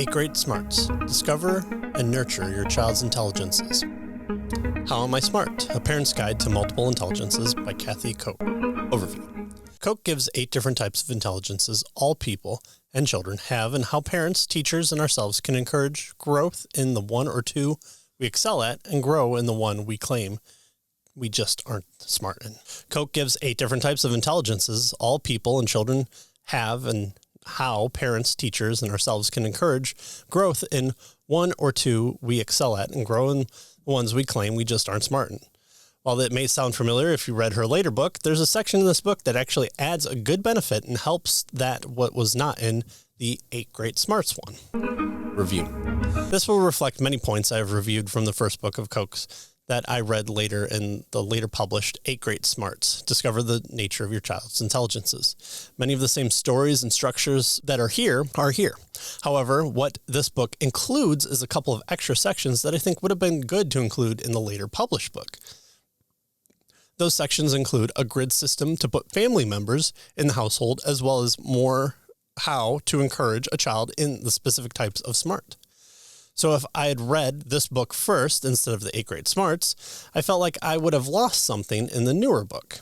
8 Great Smarts. Discover and nurture your child's intelligences. How Am I Smart? A Parent's Guide to Multiple Intelligences by Kathy Koch. Overview. Koch gives 8 different types of intelligences all people and children have, and how parents, teachers, and ourselves can encourage growth in the 1 or 2 we excel at and grow in the 1 we claim we just aren't smart in. Koch gives 8 different types of intelligences all people and children have, and how parents, teachers, and ourselves can encourage growth in 1 or 2 we excel at and grow in the ones we claim we just aren't smart in. While it may sound familiar if you read her later book, there's a section in this book that actually adds a good benefit and helps that what was not in the 8 Great Smarts one. Review. This will reflect many points I have reviewed from the first book of Koch's that I read later in the later published 8 Great Smarts. Discover the nature of your child's intelligences. Many of the same stories and structures that are here are here. However, what this book includes is a couple of extra sections that I think would have been good to include in the later published book. Those sections include a grid system to put family members in the household, as well as more how to encourage a child in the specific types of smart. So if I had read this book first instead of the 8 Great Smarts, I felt like I would have lost something in the newer book.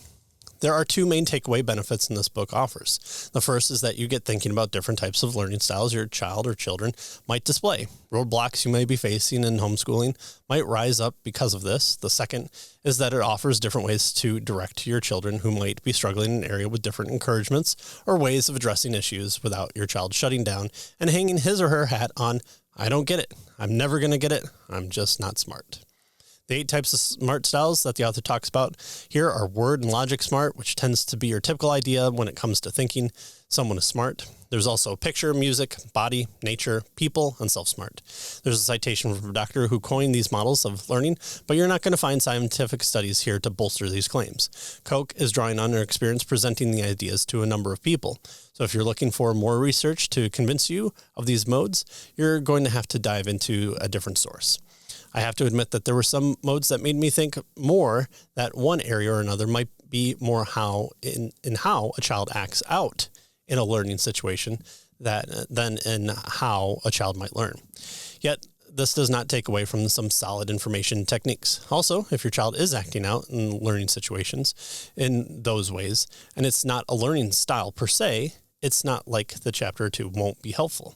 There are 2 main takeaway benefits in this book offers. The first is that you get thinking about different types of learning styles your child or children might display. Roadblocks you may be facing in homeschooling might rise up because of this. The second is that it offers different ways to direct your children who might be struggling in an area with different encouragements or ways of addressing issues without your child shutting down and hanging his or her hat on, I don't get it. I'm never going to get it. I'm just not smart. The 8 types of smart styles that the author talks about here are word and logic smart, which tends to be your typical idea when it comes to thinking someone is smart. There's also picture, music, body, nature, people, and self-smart. There's a citation from a doctor who coined these models of learning, but you're not going to find scientific studies here to bolster these claims. Koch is drawing on her experience presenting the ideas to a number of people. So if you're looking for more research to convince you of these modes, you're going to have to dive into a different source. I have to admit that there were some modes that made me think more that one area or another might be more how a child acts out in a learning situation than in how a child might learn. Yet, this does not take away from some solid information techniques. Also, if your child is acting out in learning situations in those ways, and it's not a learning style per se, it's not like the chapter or 2 won't be helpful.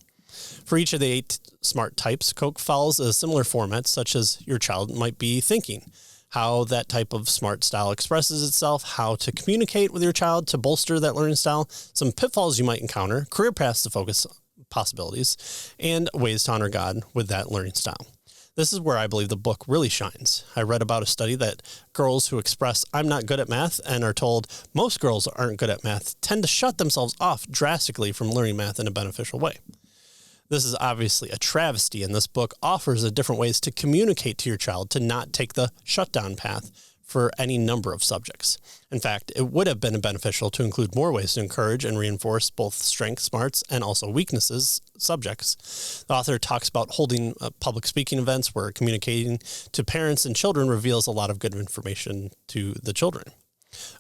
For each of the 8 smart types, Koch follows a similar format, such as your child might be thinking, how that type of smart style expresses itself, how to communicate with your child to bolster that learning style, some pitfalls you might encounter, career paths to focus possibilities, and ways to honor God with that learning style. This is where I believe the book really shines. I read about a study that girls who express, I'm not good at math, and are told most girls aren't good at math, tend to shut themselves off drastically from learning math in a beneficial way. This is obviously a travesty, and this book offers a different ways to communicate to your child to not take the shutdown path for any number of subjects. In fact, it would have been beneficial to include more ways to encourage and reinforce both strengths, smarts, and also weaknesses subjects. The author talks about holding public speaking events where communicating to parents and children reveals a lot of good information to the children.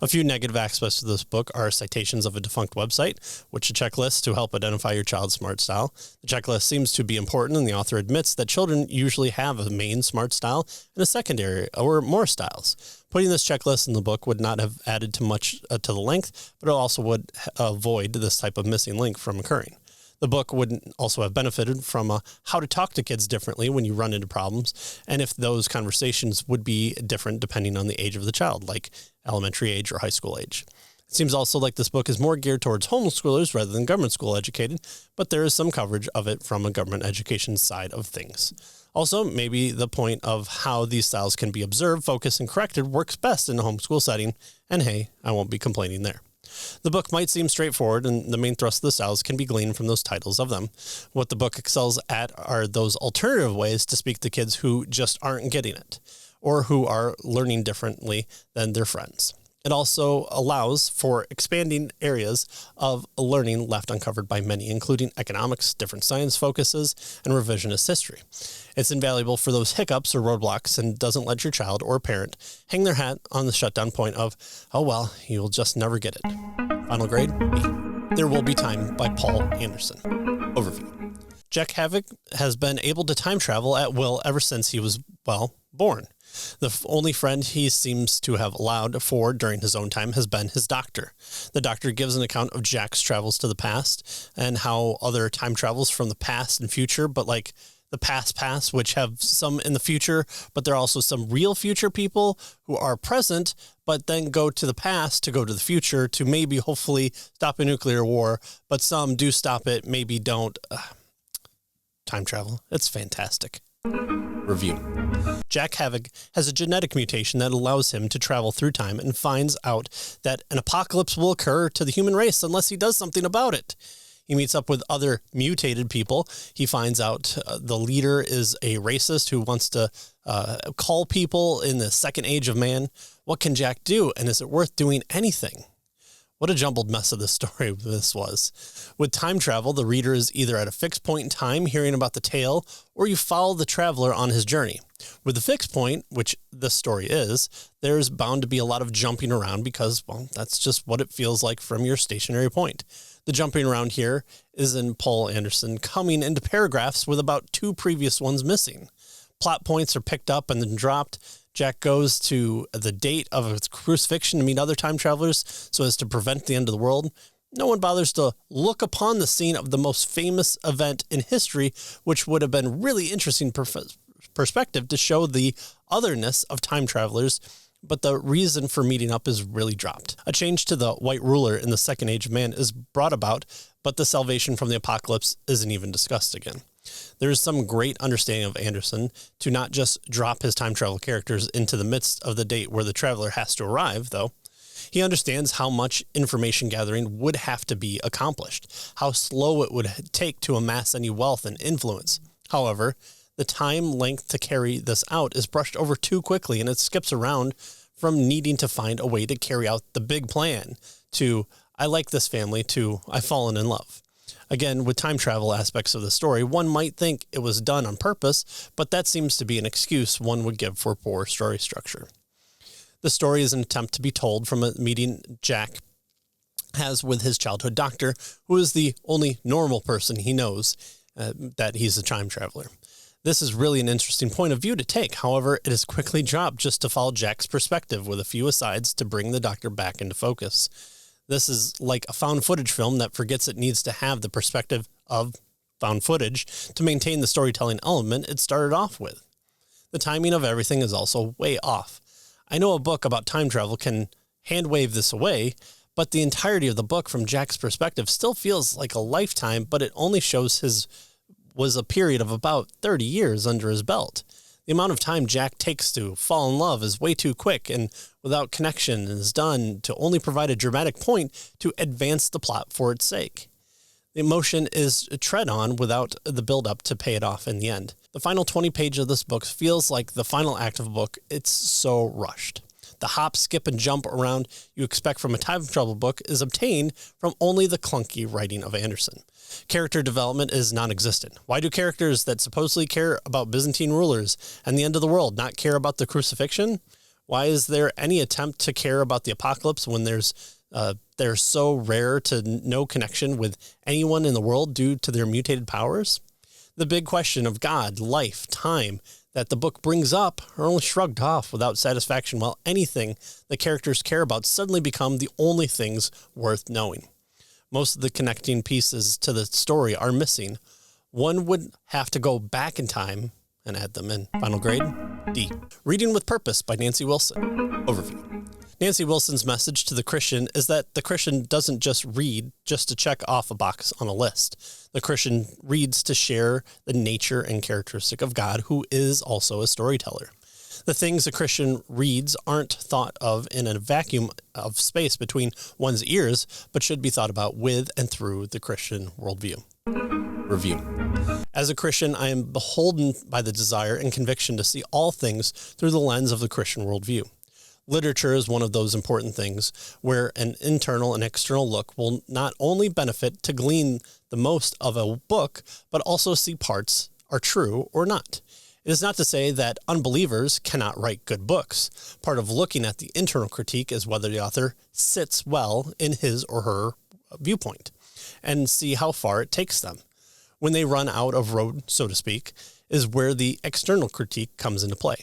A few negative aspects of this book are citations of a defunct website, which a checklist to help identify your child's smart style. The checklist seems to be important, and the author admits that children usually have a main smart style and a secondary or more styles. Putting this checklist in the book would not have added too much to the length, but it also would avoid this type of missing link from occurring. The book would also have benefited from how to talk to kids differently when you run into problems, and if those conversations would be different depending on the age of the child, like elementary age or high school age. It seems also like this book is more geared towards homeschoolers rather than government school educated, but there is some coverage of it from a government education side of things. Also, maybe the point of how these styles can be observed, focused, and corrected works best in a homeschool setting, and hey, I won't be complaining there. The book might seem straightforward, and the main thrust of the styles can be gleaned from those titles of them. What the book excels at are those alternative ways to speak to kids who just aren't getting it, or who are learning differently than their friends. It also allows for expanding areas of learning left uncovered by many, including economics, different science focuses, and revisionist history. It's invaluable for those hiccups or roadblocks and doesn't let your child or parent hang their hat on the shutdown point of, oh well, you'll just never get it. Final grade, B. There Will Be Time by Paul Anderson. Overview. Jack Havoc has been able to time travel at will ever since he was, born. The only friend he seems to have allowed for during his own time has been his doctor. The doctor gives an account of Jack's travels to the past and how other time travels from the past and future, but like the past, which have some in the future, but there are also some real future people who are present, but then go to the past to go to the future to maybe hopefully stop a nuclear war, but some do stop it, maybe don't. Time travel. It's fantastic. Review. Jack Havoc has a genetic mutation that allows him to travel through time and finds out that an apocalypse will occur to the human race unless he does something about it. He meets up with other mutated people. He finds out the leader is a racist who wants to call people in the second age of man. What can Jack do? And is it worth doing anything? What a jumbled mess of this story this was. With time travel, the reader is either at a fixed point in time hearing about the tale, or you follow the traveler on his journey. With the fixed point, which this story is, there's bound to be a lot of jumping around because, that's just what it feels like from your stationary point. The jumping around here is in Poul Anderson coming into paragraphs with about 2 previous ones missing. Plot points are picked up and then dropped. Jack goes to the date of his crucifixion to meet other time travelers so as to prevent the end of the world. No one bothers to look upon the scene of the most famous event in history, which would have been really interesting perspective to show the otherness of time travelers, but the reason for meeting up is really dropped. A change to the white ruler in the second age of man is brought about, but the salvation from the apocalypse isn't even discussed again. There is some great understanding of Anderson to not just drop his time travel characters into the midst of the date where the traveler has to arrive, though. He understands how much information gathering would have to be accomplished, how slow it would take to amass any wealth and influence. However, the time length to carry this out is brushed over too quickly, and it skips around from needing to find a way to carry out the big plan to, I like this family, to, I've fallen in love. Again, with time travel aspects of the story, one might think it was done on purpose, but that seems to be an excuse one would give for poor story structure. The story is an attempt to be told from a meeting Jack has with his childhood doctor, who is the only normal person he knows that he's a time traveler. This is really an interesting point of view to take. However, it is quickly dropped just to follow Jack's perspective with a few asides to bring the doctor back into focus. This is like a found footage film that forgets it needs to have the perspective of found footage to maintain the storytelling element it started off with. The timing of everything is also way off. I know a book about time travel can hand wave this away, but the entirety of the book from Jack's perspective still feels like a lifetime, but it only shows was a period of about 30 years under his belt. The amount of time Jack takes to fall in love is way too quick and without connection and is done to only provide a dramatic point to advance the plot for its sake. The emotion is tread on without the build-up to pay it off in the end. The final 20 pages of this book feels like the final act of a book. It's so rushed. The hop, skip, and jump around you expect from a time travel book is obtained from only the clunky writing of Anderson. Character development is non-existent. Why do characters that supposedly care about Byzantine rulers and the end of the world not care about the crucifixion? Why is there any attempt to care about the apocalypse when they're so rare to no connection with anyone in the world due to their mutated powers? The big question of God, life, time that the book brings up are only shrugged off without satisfaction, while anything the characters care about suddenly become the only things worth knowing. Most of the connecting pieces to the story are missing. One would have to go back in time and add them in. Final grade, D. Reading with Purpose by Nancy Wilson. Overview. Nancy Wilson's message to the Christian is that the Christian doesn't just read just to check off a box on a list. The Christian reads to share the nature and characteristic of God, who is also a storyteller. The things a Christian reads aren't thought of in a vacuum of space between one's ears, but should be thought about with and through the Christian worldview. Review. As a Christian, I am beholden by the desire and conviction to see all things through the lens of the Christian worldview. Literature is one of those important things where an internal and external look will not only benefit to glean the most of a book, but also see parts are true or not. It is not to say that unbelievers cannot write good books. Part of looking at the internal critique is whether the author sits well in his or her viewpoint and see how far it takes them. When they run out of road, so to speak, is where the external critique comes into play.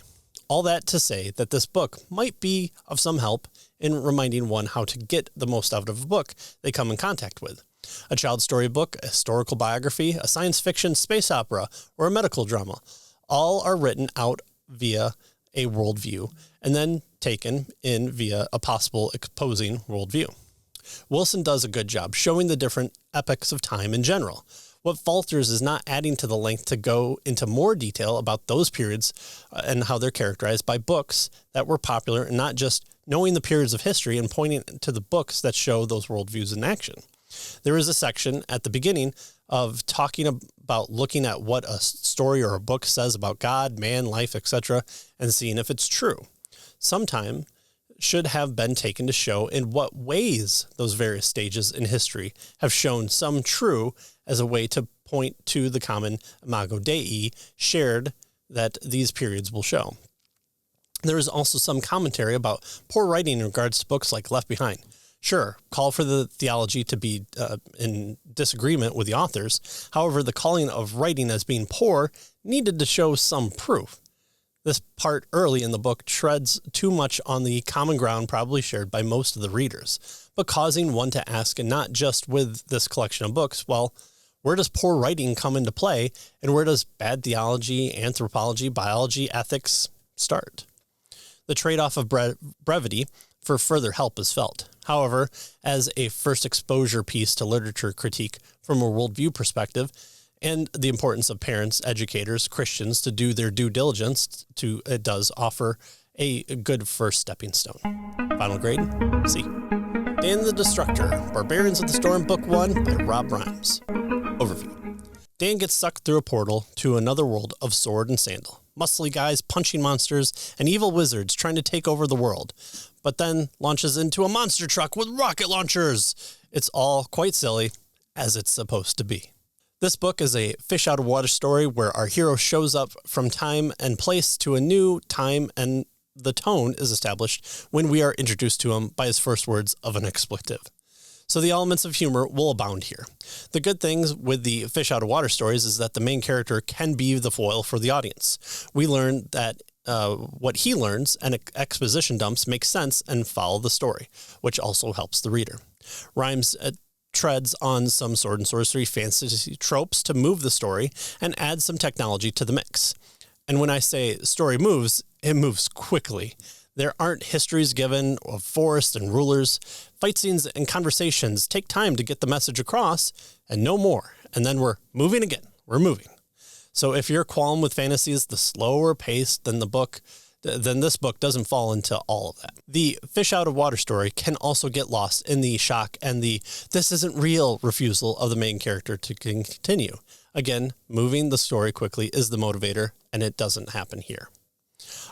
All that to say that this book might be of some help in reminding one how to get the most out of a book they come in contact with. A child story book, a historical biography, a science fiction space opera, or a medical drama. All are written out via a worldview and then taken in via a possible opposing worldview. Wilson does a good job showing the different epochs of time in general. What falters is not adding to the length to go into more detail about those periods and how they're characterized by books that were popular, and not just knowing the periods of history and pointing to the books that show those worldviews in action. There is a section at the beginning of talking about looking at what a story or a book says about God, man, life, etc., and seeing if it's true. Sometime should have been taken to show in what ways those various stages in history have shown some true, as a way to point to the common imago Dei shared that these periods will show. There is also some commentary about poor writing in regards to books like Left Behind. Sure, call for the theology to be in disagreement with the authors. However, the calling of writing as being poor needed to show some proof. This part early in the book treads too much on the common ground probably shared by most of the readers, but causing one to ask, and not just with this collection of books, well, where does poor writing come into play, and where does bad theology, anthropology, biology, ethics start? The trade-off of brevity for further help is felt. However, as a first exposure piece to literature critique from a worldview perspective, and the importance of parents, educators, Christians to do their due diligence, it does offer a good first stepping stone. Final grade, C. Dane the Destructor, Barbarians of the Storm, Book 1 by Rob Rhymes. Overview. Dane gets sucked through a portal to another world of sword and sandal. Muscly guys punching monsters and evil wizards trying to take over the world, but then launches into a monster truck with rocket launchers. It's all quite silly, as it's supposed to be. This book is a fish out of water story where our hero shows up from time and place to a new time, and the tone is established when we are introduced to him by his first words of an expletive. So the elements of humor will abound here. The good things with the fish out of water stories is that the main character can be the foil for the audience. We learn that what he learns and exposition dumps make sense and follow the story, which also helps the reader. Rhymes treads on some sword and sorcery fantasy tropes to move the story and add some technology to the mix. And when I say story moves, it moves quickly. There aren't histories given of forests and rulers. Fight scenes and conversations take time to get the message across, and no more. And then we're moving again. We're moving. So if your qualm with fantasy is the slower pace than this book doesn't fall into all of that. The fish out of water story can also get lost in the shock and the this isn't real refusal of the main character to continue. Again, moving the story quickly is the motivator, and it doesn't happen here.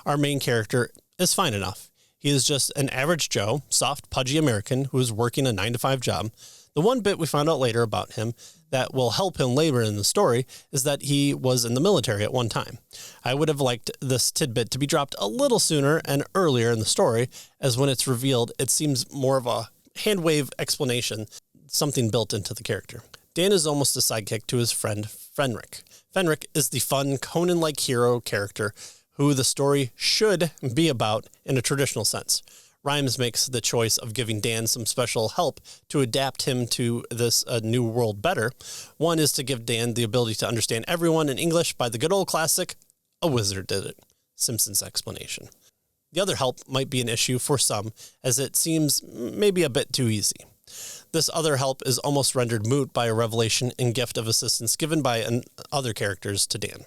Our main character is fine enough. He is just an average Joe, soft, pudgy American who is working a 9-to-5 job. The one bit we found out later about him that will help him later in the story is that he was in the military at one time. I would have liked this tidbit to be dropped a little sooner and earlier in the story, as when it's revealed, it seems more of a hand-wave explanation, something built into the character. Dan is almost a sidekick to his friend Fenric. Fenric is the fun, Conan-like hero character who the story should be about in a traditional sense. Rhymes makes the choice of giving Dan some special help to adapt him to this new world better. One is to give Dan the ability to understand everyone in English by the good old classic, a wizard did it, Simpson's explanation. The other help might be an issue for some, as it seems maybe a bit too easy. This other help is almost rendered moot by a revelation and gift of assistance given by other characters to Dan.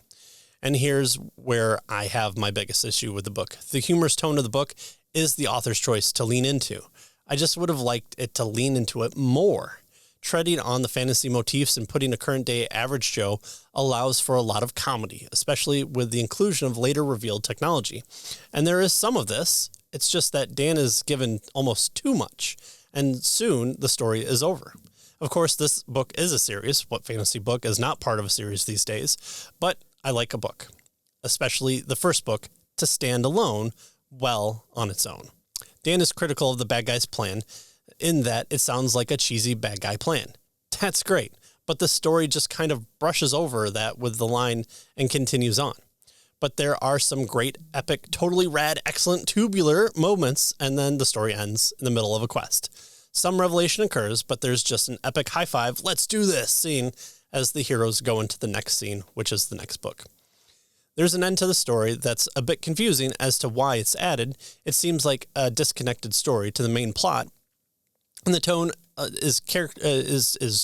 And here's where I have my biggest issue with the book. The humorous tone of the book is the author's choice to lean into. I just would have liked it to lean into it more. Treading on the fantasy motifs and putting a current day average Joe allows for a lot of comedy, especially with the inclusion of later revealed technology. And there is some of this. It's just that Dan is given almost too much, and soon the story is over. Of course, this book is a series. What fantasy book is not part of a series these days? But I like a book, especially the first book, to stand alone well on its own. Dan is critical of the bad guy's plan in that it sounds like a cheesy bad guy plan. That's great, but but the story just kind of brushes over that with the line and continues on. But there are some great, epic, totally rad, excellent tubular moments, and then the story ends in the middle of a quest. Some revelation occurs, but there's just an epic high five, let's do this scene as the heroes go into the next scene, which is the next book. There's an end to the story that's a bit confusing as to why it's added. It seems like a disconnected story to the main plot, and the tone is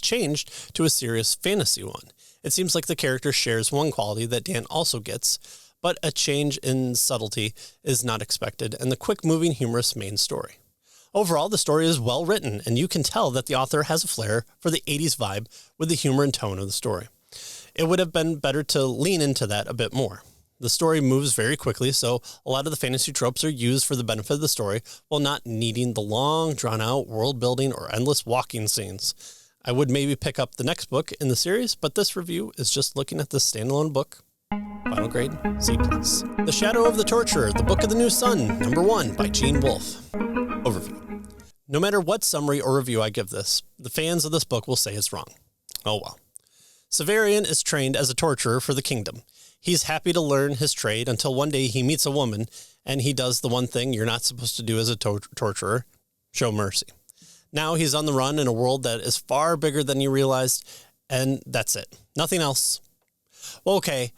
changed to a serious fantasy one. It seems like the character shares one quality that Dan also gets, but a change in subtlety is not expected, and the quick-moving, humorous main story. Overall, the story is well written, and you can tell that the author has a flair for the 80s vibe with the humor and tone of the story. It would have been better to lean into that a bit more. The story moves very quickly, so a lot of the fantasy tropes are used for the benefit of the story while not needing the long, drawn-out world building or endless walking scenes. I would maybe pick up the next book in the series, but this review is just looking at the standalone book. Final grade, C+. The Shadow of the Torturer, The Book of the New Sun, number 1 by Gene Wolfe. Overview. No matter what summary or review I give this, the fans of this book will say it's wrong. Oh well. Severian is trained as a torturer for the kingdom. He's happy to learn his trade until one day he meets a woman and he does the one thing you're not supposed to do as a torturer, show mercy. Now he's on the run in a world that is far bigger than you realized, and that's it. Nothing else. Well, okay,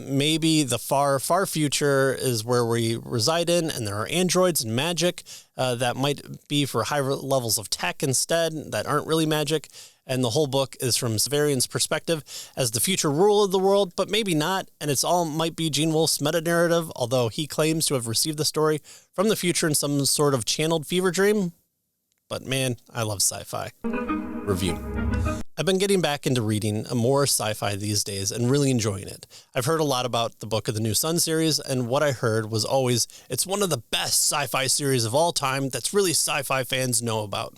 maybe the far, far future is where we reside in, and there are androids and magic that might be for higher levels of tech instead that aren't really magic, and the whole book is from Severian's perspective as the future ruler of the world, but maybe not, and it's all might be Gene Wolfe's meta-narrative, although he claims to have received the story from the future in some sort of channeled fever dream. But man, I love sci-fi. Review. I've been getting back into reading more sci-fi these days and really enjoying it. I've heard a lot about the Book of the New Sun series, and what I heard was always, it's one of the best sci-fi series of all time that's really sci-fi fans know about.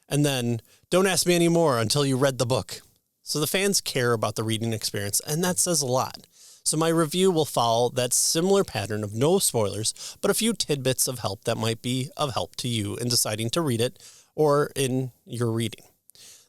And then, don't ask me any more until you read the book. So the fans care about the reading experience, and that says a lot. So my review will follow that similar pattern of no spoilers, but a few tidbits of help that might be of help to you in deciding to read it or in your reading.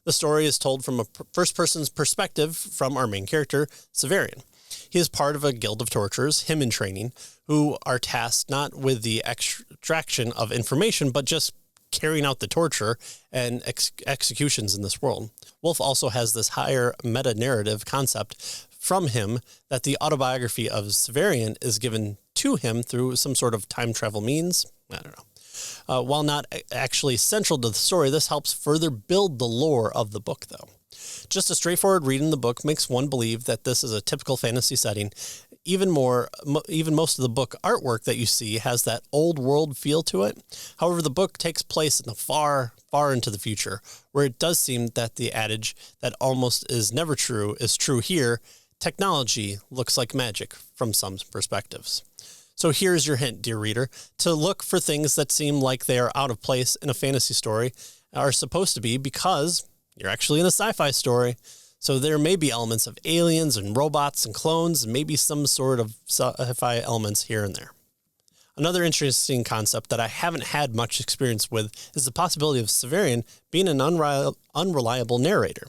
The story is told from a first-person's perspective from our main character, Severian. He is part of a guild of torturers, him in training, who are tasked not with the extraction of information, but just carrying out the torture and executions in this world. Wolfe also has this higher meta-narrative concept from him that the autobiography of Severian is given to him through some sort of time travel means. I don't know. While not actually central to the story, this helps further build the lore of the book, though. Just a straightforward reading the book makes one believe that this is a typical fantasy setting. Even most of the book artwork that you see has that old world feel to it. However, the book takes place in the far, far into the future, where it does seem that the adage that almost is never true is true here. Technology looks like magic from some perspectives. So here's your hint, dear reader, to look for things that seem like they are out of place in a fantasy story are supposed to be because you're actually in a sci-fi story. So there may be elements of aliens and robots and clones, and maybe some sort of sci-fi elements here and there. Another interesting concept that I haven't had much experience with is the possibility of Severian being an unreliable narrator.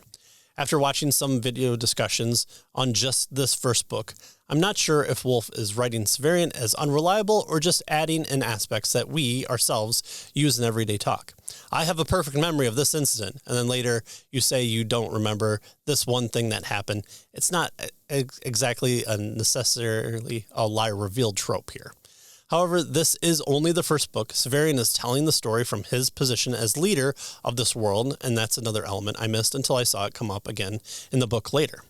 After watching some video discussions on just this first book, I'm not sure if Wolfe is writing Severian as unreliable or just adding in aspects that we, ourselves, use in everyday talk. I have a perfect memory of this incident, and then later you say you don't remember this one thing that happened. It's not exactly necessarily a lie revealed trope here. However, this is only the first book. Severian is telling the story from his position as leader of this world, and that's another element I missed until I saw it come up again in the book later.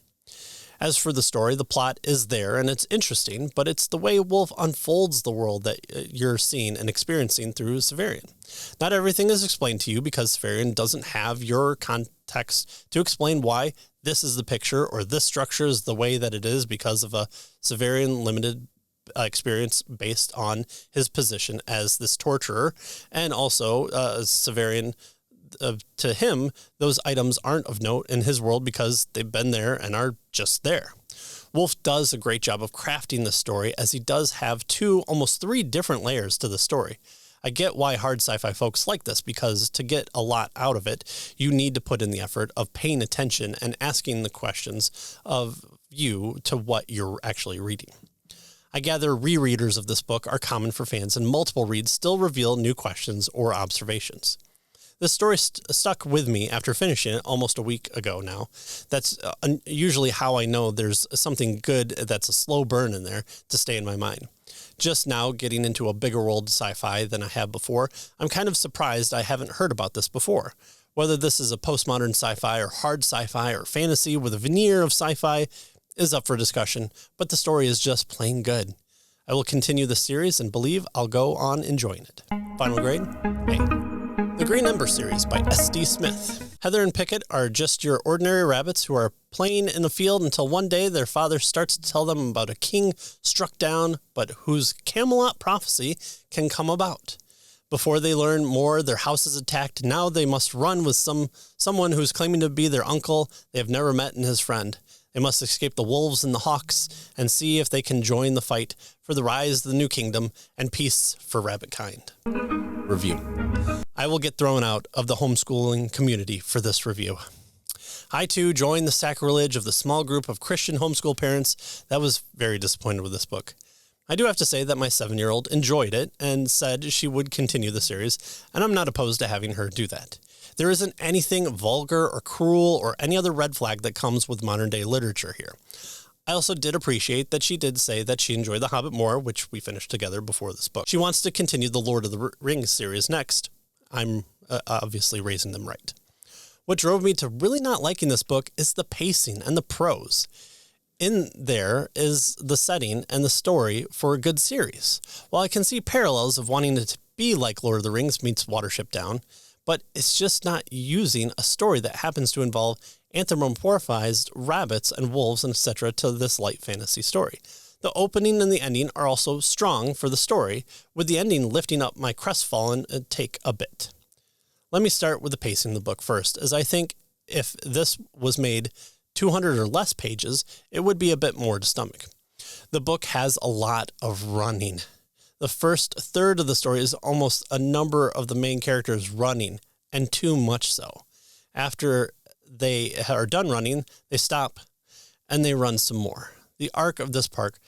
As for the story, the plot is there, and it's interesting, but it's the way Wolfe unfolds the world that you're seeing and experiencing through Severian. Not everything is explained to you because Severian doesn't have your context to explain why this is the picture or this structure is the way that it is because of a Severian limited experience based on his position as this torturer, and also Severian, to him, those items aren't of note in his world because they've been there and are just there. Wolfe does a great job of crafting the story, as he does have 2, almost 3 different layers to the story. I get why hard sci-fi folks like this, because to get a lot out of it, you need to put in the effort of paying attention and asking the questions of you to what you're actually reading. I gather rereaders of this book are common for fans, and multiple reads still reveal new questions or observations. This story stuck with me after finishing it almost a week ago now. That's usually how I know there's something good that's a slow burn in there to stay in my mind. Just now getting into a bigger world sci-fi than I have before, I'm kind of surprised I haven't heard about this before. Whether this is a postmodern sci-fi or hard sci-fi or fantasy with a veneer of sci-fi is up for discussion, but the story is just plain good. I will continue the series and believe I'll go on enjoying it. Final grade? A. The Green Ember series by S.D. Smith. Heather and Pickett are just your ordinary rabbits who are playing in the field until one day their father starts to tell them about a king struck down, but whose Camelot prophecy can come about. Before they learn more, their house is attacked. Now they must run with someone who's claiming to be their uncle they have never met and his friend. They must escape the wolves and the hawks and see if they can join the fight for the rise of the new kingdom and peace for rabbit kind. Review. I will get thrown out of the homeschooling community for this review. I, too, joined the sacrilege of the small group of Christian homeschool parents that was very disappointed with this book. I do have to say that my 7-year-old enjoyed it and said she would continue the series, and I'm not opposed to having her do that. There isn't anything vulgar or cruel or any other red flag that comes with modern-day literature here. I also did appreciate that she did say that she enjoyed The Hobbit more, which we finished together before this book. She wants to continue the Lord of the Rings series next. I'm obviously raising them right. What drove me to really not liking this book is the pacing and the prose. In there is the setting and the story for a good series. While I can see parallels of wanting it to be like Lord of the Rings meets Watership Down, but it's just not using a story that happens to involve anthropomorphized rabbits and wolves and etc. to this light fantasy story. The opening and the ending are also strong for the story, with the ending lifting up my crestfallen take a bit. Let me start with the pacing of the book first, as I think if this was made 200 or less pages, it would be a bit more to stomach. The book has a lot of running. The first third of the story is almost a number of the main characters running, and too much so. After they are done running, they stop and they run some more. The arc of this part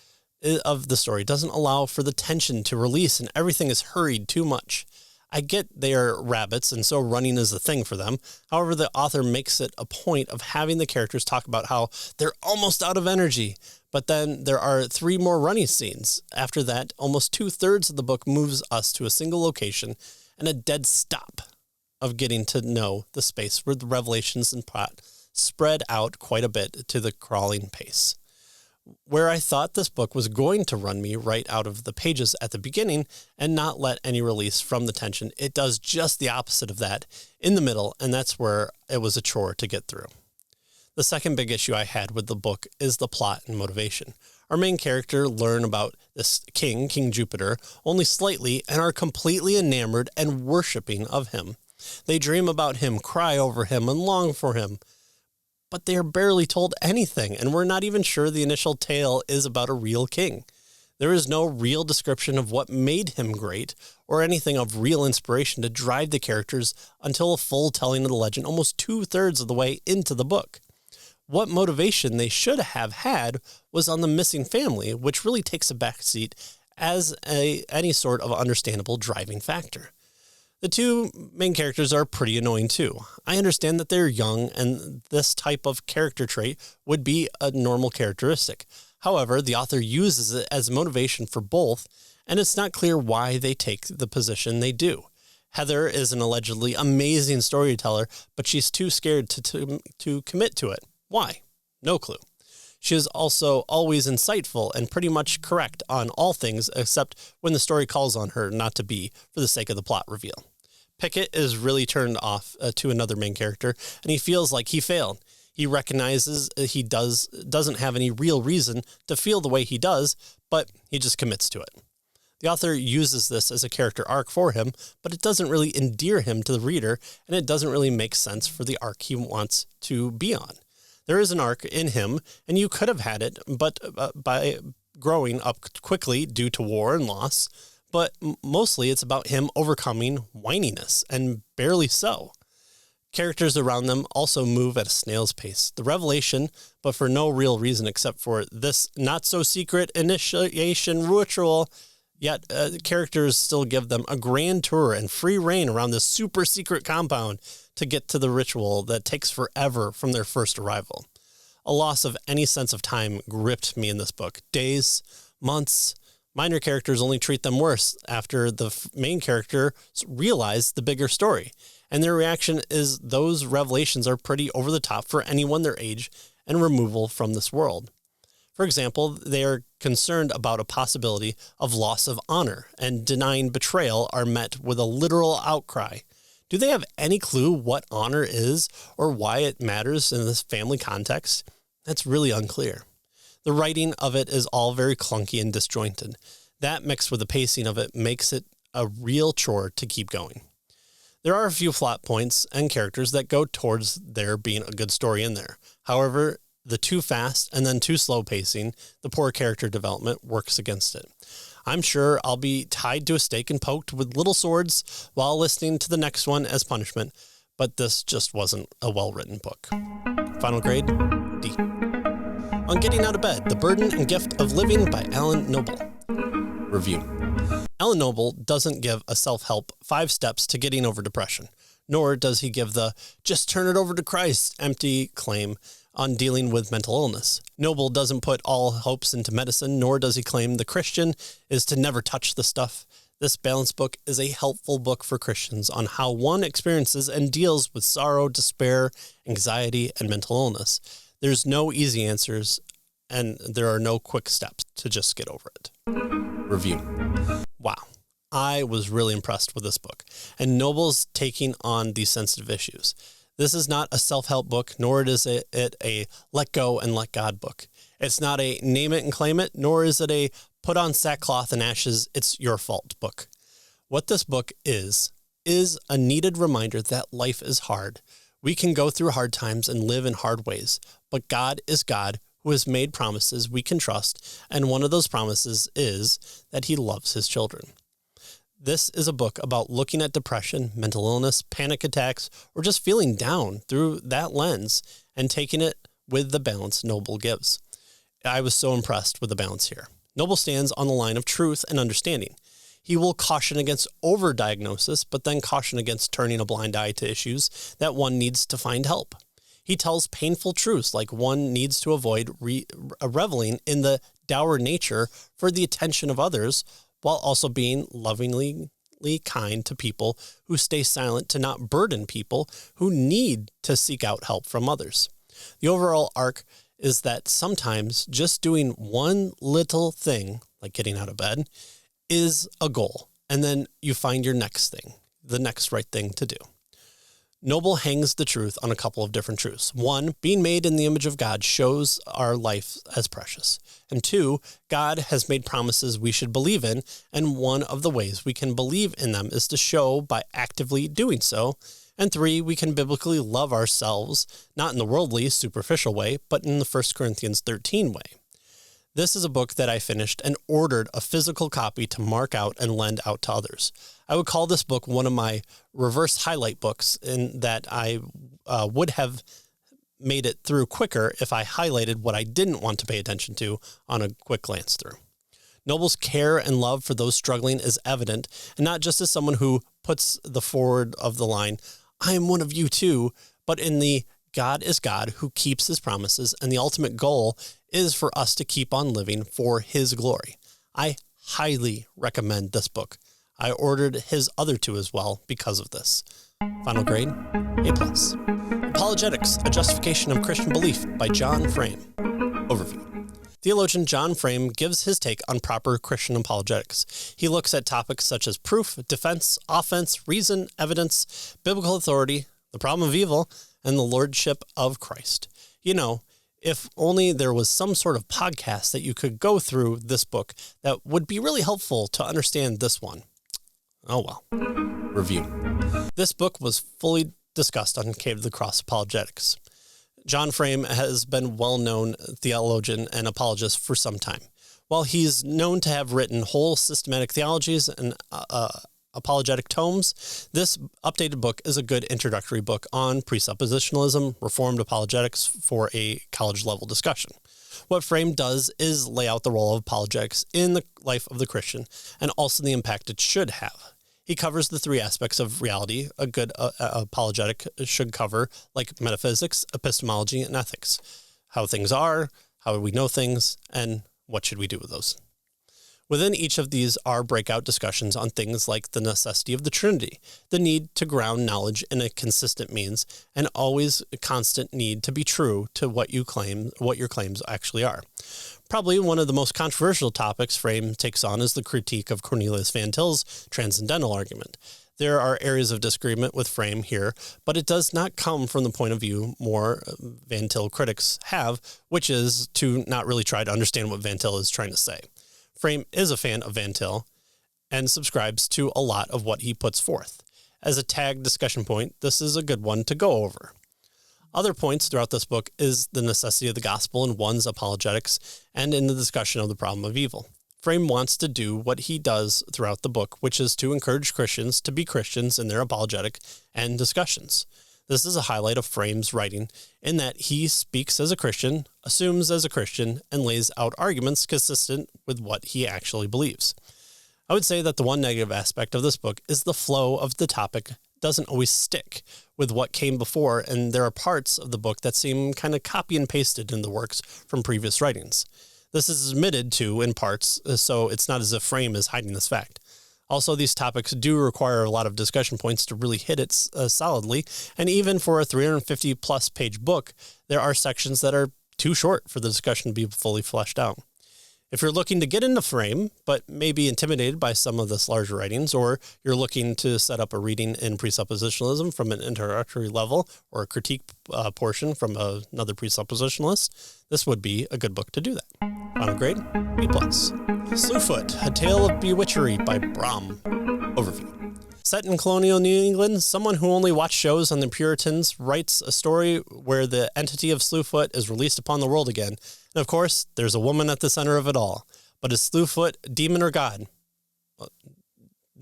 of the story doesn't allow for the tension to release, and everything is hurried too much. I get they are rabbits, and so running is a thing for them. However, the author makes it a point of having the characters talk about how they're almost out of energy. But then there are 3 more running scenes. After that, almost 2/3 of the book moves us to a single location and a dead stop of getting to know the space where the revelations and plot spread out quite a bit to the crawling pace. Where I thought this book was going to run me right out of the pages at the beginning and not let any release from the tension, it does just the opposite of that in the middle, and that's where it was a chore to get through. The second big issue I had with the book is the plot and motivation. Our main character learn about this King Jupiter, only slightly, and are completely enamored and worshipping of him. They dream about him, cry over him, and long for him. But they are barely told anything, and we're not even sure the initial tale is about a real king. There is no real description of what made him great, or anything of real inspiration to drive the characters until a full telling of the legend almost 2/3 of the way into the book. What motivation they should have had was on the missing family, which really takes a backseat as any sort of understandable driving factor. The 2 main characters are pretty annoying too. I understand that they're young and this type of character trait would be a normal characteristic. However, the author uses it as motivation for both, and it's not clear why they take the position they do. Heather is an allegedly amazing storyteller, but she's too scared to commit to it. Why? No clue. She is also always insightful and pretty much correct on all things except when the story calls on her not to be for the sake of the plot reveal. Pickett is really turned off to another main character, and he feels like he failed. He recognizes he doesn't have any real reason to feel the way he does, but he just commits to it. The author uses this as a character arc for him, but it doesn't really endear him to the reader, and it doesn't really make sense for the arc he wants to be on. There is an arc in him, and you could have had it, but by growing up quickly due to war and loss, but mostly it's about him overcoming whininess, and barely so. Characters around them also move at a snail's pace. The revelation, but for no real reason except for this not-so-secret initiation ritual, yet characters still give them a grand tour and free reign around this super-secret compound to get to the ritual that takes forever from their first arrival. A loss of any sense of time gripped me in this book. Days, months. Minor characters only treat them worse after the main character realize the bigger story. And their reaction is those revelations are pretty over the top for anyone their age and removal from this world. For example, they are concerned about a possibility of loss of honor, and denying betrayal are met with a literal outcry. Do they have any clue what honor is or why it matters in this family context? That's really unclear. The writing of it is all very clunky and disjointed. That mixed with the pacing of it makes it a real chore to keep going. There are a few plot points and characters that go towards there being a good story in there. However, the too fast and then too slow pacing, the poor character development works against it. I'm sure I'll be tied to a stake and poked with little swords while listening to the next one as punishment, but this just wasn't a well-written book. Final grade, D. On Getting Out of Bed, The Burden and Gift of Living by Alan Noble. Review. Alan Noble doesn't give a self-help 5 steps to getting over depression, nor does he give the just turn it over to Christ empty claim on dealing with mental illness. Noble doesn't put all hopes into medicine, nor does he claim the Christian is to never touch the stuff. This balanced book is a helpful book for Christians on how one experiences and deals with sorrow, despair, anxiety, and mental illness. There's no easy answers, and there are no quick steps to just get over it. Review. Wow. I was really impressed with this book, and Noble's taking on these sensitive issues. This is not a self-help book, nor is it a let go and let God book. It's not a name it and claim it, nor is it a put on sackcloth and ashes, it's your fault book. What this book is a needed reminder that life is hard. We can go through hard times and live in hard ways, but God is God who has made promises we can trust, and one of those promises is that he loves his children. This is a book about looking at depression, mental illness, panic attacks, or just feeling down through that lens and taking it with the balance Noble gives. I was so impressed with the balance here. Noble stands on the line of truth and understanding. He will caution against overdiagnosis, but then caution against turning a blind eye to issues that one needs to find help. He tells painful truths like one needs to avoid reveling in the dour nature for the attention of others, while also being lovingly kind to people who stay silent to not burden people who need to seek out help from others. The overall arc is that sometimes just doing one little thing, like getting out of bed, is a goal, and then you find your next thing, the next right thing to do. Noble hangs the truth on a couple of different truths. 1, being made in the image of God shows our life as precious. And 2, God has made promises we should believe in, and one of the ways we can believe in them is to show by actively doing so. And 3, we can biblically love ourselves, not in the worldly, superficial way, but in the 1 Corinthians 13 way. This is a book that I finished and ordered a physical copy to mark out and lend out to others. I would call this book one of my reverse highlight books, in that I would have made it through quicker if I highlighted what I didn't want to pay attention to on a quick glance through. Noble's care and love for those struggling is evident, and not just as someone who puts the forward of the line, I am one of you too, but in the God is God who keeps his promises, and the ultimate goal is for us to keep on living for his glory. I highly recommend this book. I ordered his other 2 as well because of this. Final grade, A+. Apologetics, A Justification of Christian Belief by John Frame. Overview. Theologian John Frame gives his take on proper Christian apologetics. He looks at topics such as proof, defense, offense, reason, evidence, biblical authority, the problem of evil, and the lordship of Christ. You know, if only there was some sort of podcast that you could go through this book that would be really helpful to understand this one. Oh well. Review. This book was fully discussed on Cave to the Cross Apologetics. John Frame has been well-known theologian and apologist for some time. While he's known to have written whole systematic theologies and apologetic tomes, this updated book is a good introductory book on presuppositionalism, Reformed apologetics for a college-level discussion. What Frame does is lay out the role of apologetics in the life of the Christian and also the impact it should have. He covers the three aspects of reality a good apologetic should cover, like metaphysics, epistemology, and ethics. How things are, how we know things, and what should we do with those. Within each of these are breakout discussions on things like the necessity of the Trinity, the need to ground knowledge in a consistent means, and always a constant need to be true to what your claims actually are. Probably one of the most controversial topics Frame takes on is the critique of Cornelius Van Til's transcendental argument. There are areas of disagreement with Frame here, but it does not come from the point of view more Van Til critics have, which is to not really try to understand what Van Til is trying to say. Frame is a fan of Van Til and subscribes to a lot of what he puts forth. As a tagged discussion point, this is a good one to go over. Other points throughout this book is the necessity of the gospel in one's apologetics and in the discussion of the problem of evil. Frame wants to do what he does throughout the book, which is to encourage Christians to be Christians in their apologetic and discussions. This is a highlight of Frame's writing in that he speaks as a Christian, assumes as a Christian, and lays out arguments consistent with what he actually believes. I would say that the one negative aspect of this book is the flow of the topic doesn't always stick with what came before, and there are parts of the book that seem kind of copy and pasted in the works from previous writings. This is admitted to in parts, so it's not as if Frame is hiding this fact. Also, these topics do require a lot of discussion points to really hit it solidly, and even for a 350-plus page book, there are sections that are too short for the discussion to be fully fleshed out. If you're looking to get into Frame, but may be intimidated by some of this larger writings, or you're looking to set up a reading in presuppositionalism from an introductory level, or a critique portion from another presuppositionalist, this would be a good book to do that. Final grade, B+. Slewfoot, A Tale of Bewitchery by Brom. Overview. Set in colonial New England, someone who only watched shows on the Puritans writes a story where the entity of Slewfoot is released upon the world again. And of course, there's a woman at the center of it all. But is Slewfoot demon or God?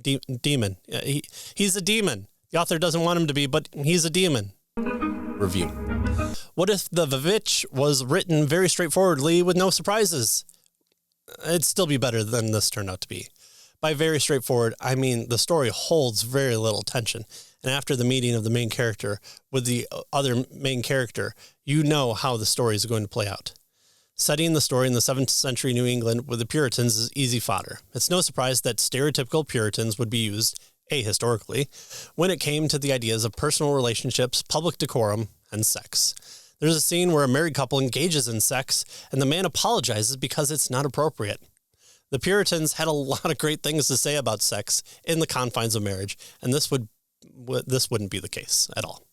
Demon. He's a demon. The author doesn't want him to be, but he's a demon. Review. What if the Vivitch was written very straightforwardly with no surprises? It'd still be better than this turned out to be. By very straightforward, I mean the story holds very little tension. And after the meeting of the main character with the other main character, you know how the story is going to play out. Setting the story in the 7th century New England with the Puritans is easy fodder. It's no surprise that stereotypical Puritans would be used, ahistorically, when it came to the ideas of personal relationships, public decorum, and sex. There's a scene where a married couple engages in sex, and the man apologizes because it's not appropriate. The Puritans had a lot of great things to say about sex in the confines of marriage, and this wouldn't be the case at all.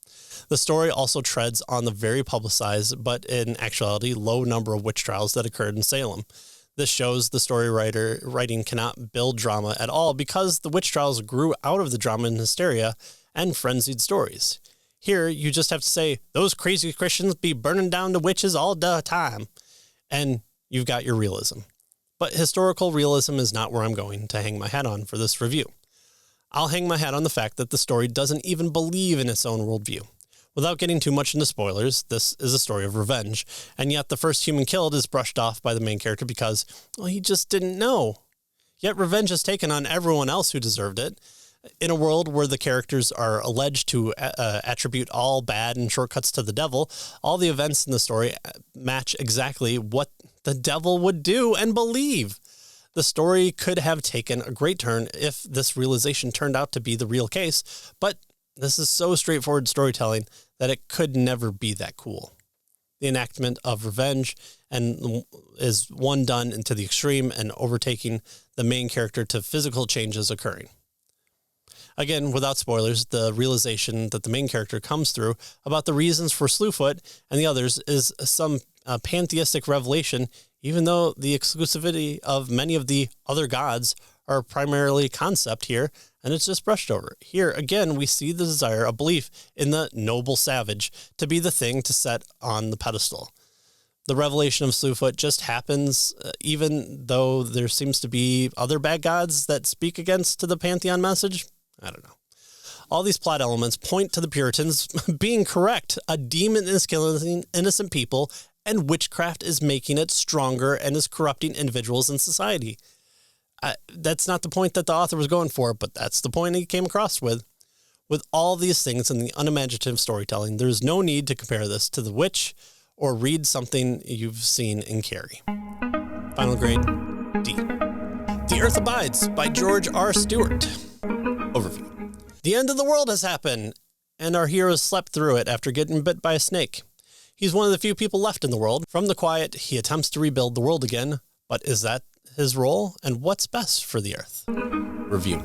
The story also treads on the very publicized, but in actuality, low number of witch trials that occurred in Salem. This shows the story writing cannot build drama at all because the witch trials grew out of the drama and hysteria and frenzied stories. Here, you just have to say, those crazy Christians be burning down the witches all the time, and you've got your realism. But historical realism is not where I'm going to hang my hat on for this review. I'll hang my hat on the fact that the story doesn't even believe in its own worldview. Without getting too much into spoilers, this is a story of revenge, and yet the first human killed is brushed off by the main character because, well, he just didn't know. Yet revenge is taken on everyone else who deserved it. In a world where the characters are alleged to attribute all bad and shortcuts to the devil, all the events in the story match exactly what the devil would do and believe. The story could have taken a great turn if this realization turned out to be the real case, but this is so straightforward storytelling that it could never be that cool. The enactment of revenge is one done into the extreme and overtaking the main character to physical changes occurring. Again, without spoilers, the realization that the main character comes through about the reasons for Slewfoot and the others is some pantheistic revelation, even though the exclusivity of many of the other gods are primarily concept here, and it's just brushed over. Here, again, we see the desire, a belief in the noble savage to be the thing to set on the pedestal. The revelation of Slewfoot just happens, even though there seems to be other bad gods that speak against the Pantheon message. I don't know. All these plot elements point to the Puritans being correct. A demon is killing innocent people, and witchcraft is making it stronger and is corrupting individuals in society. That's not the point that the author was going for, but that's the point he came across with. With all these things in the unimaginative storytelling, there's no need to compare this to The Witch or read something you've seen in Carrie. Final grade, D. The Earth Abides by George R. Stewart. Overview. The end of the world has happened, and our hero slept through it after getting bit by a snake. He's one of the few people left in the world. From the quiet, he attempts to rebuild the world again, but is that his role, and what's best for the Earth? Review.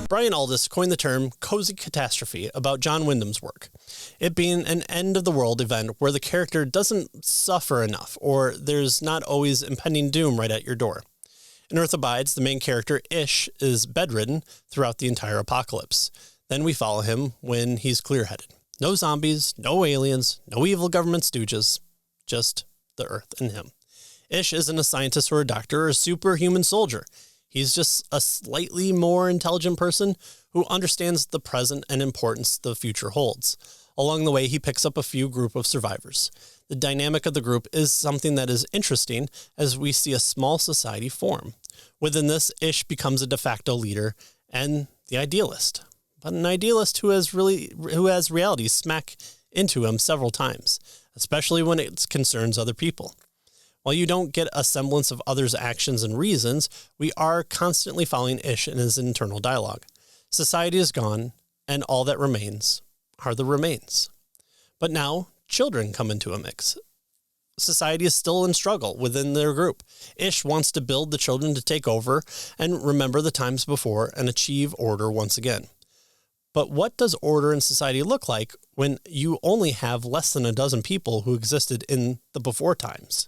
Bryan Aldiss coined the term cozy catastrophe about John Wyndham's work, it being an end-of-the-world event where the character doesn't suffer enough, or there's not always impending doom right at your door. In Earth Abides, the main character, Ish, is bedridden throughout the entire apocalypse. Then we follow him when he's clear-headed. No zombies, no aliens, no evil government stooges, just the Earth and him. Ish isn't a scientist or a doctor or a superhuman soldier. He's just a slightly more intelligent person who understands the present and importance the future holds. Along the way, he picks up a few group of survivors. The dynamic of the group is something that is interesting as we see a small society form. Within this, Ish becomes a de facto leader and the idealist, but an idealist who has reality smack into him several times, especially when it concerns other people. While you don't get a semblance of others' actions and reasons, we are constantly following Ish in his internal dialogue. Society is gone, and all that remains are the remains. But now, children come into a mix. Society is still in struggle within their group. Ish wants to build the children to take over and remember the times before and achieve order once again. But what does order in society look like when you only have less than a dozen people who existed in the before times?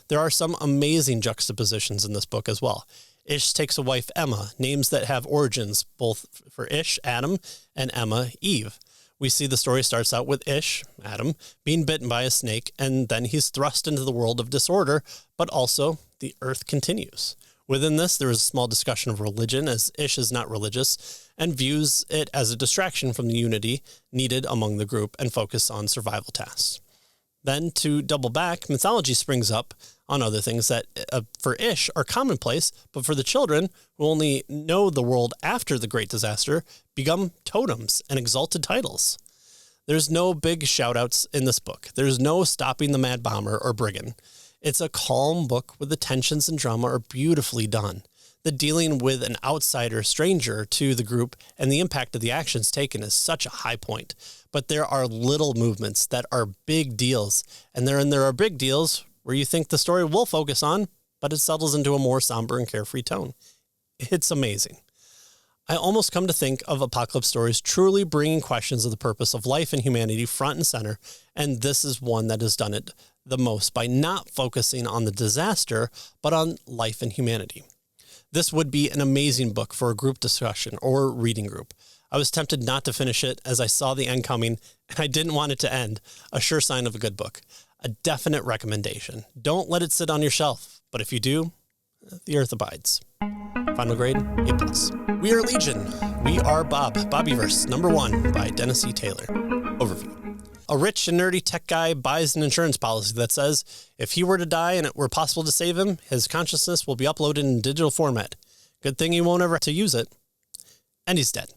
There are some amazing juxtapositions in this book as well. Ish takes a wife, Emma, names that have origins, both for Ish, Adam, and Emma, Eve. We see the story starts out with Ish, Adam, being bitten by a snake, and then he's thrust into the world of disorder, but also the earth continues. Within this, there is a small discussion of religion, as Ish is not religious, and views it as a distraction from the unity needed among the group and focus on survival tasks. Then, to double back, mythology springs up on other things that, for Ish, are commonplace, but for the children, who only know the world after the great disaster, become totems and exalted titles. There's no big shout-outs in this book. There's no stopping the mad bomber or brigand. It's a calm book where the tensions and drama are beautifully done. The dealing with an outsider, stranger to the group, and the impact of the actions taken is such a high point. But there are little movements that are big deals, and there are big deals where you think the story will focus on, but it settles into a more somber and carefree tone. It's amazing. I almost come to think of apocalypse stories truly bringing questions of the purpose of life and humanity front and center, and this is one that has done it the most by not focusing on the disaster, but on life and humanity. This would be an amazing book for a group discussion or reading group. I was tempted not to finish it as I saw the end coming, and I didn't want it to end, a sure sign of a good book. A definite recommendation. Don't let it sit on your shelf, but if you do, the earth abides. Final grade, A+. We are Legion. We are Bob. Bobiverse, #1 by Dennis E. Taylor. Overview. A rich and nerdy tech guy buys an insurance policy that says if he were to die and it were possible to save him, his consciousness will be uploaded in digital format. Good thing he won't ever have to use it. And he's dead.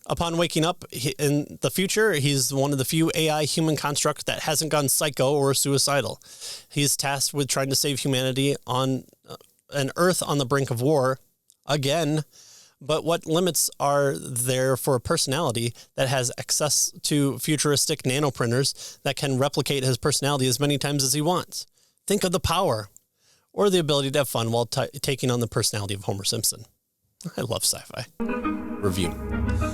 Upon waking up in the future, he's one of the few AI human constructs that hasn't gone psycho or suicidal. He's tasked with trying to save humanity on an Earth on the brink of war again. But what limits are there for a personality that has access to futuristic nanoprinters that can replicate his personality as many times as he wants? Think of the power, or the ability to have fun while taking on the personality of Homer Simpson. I love sci-fi. Review.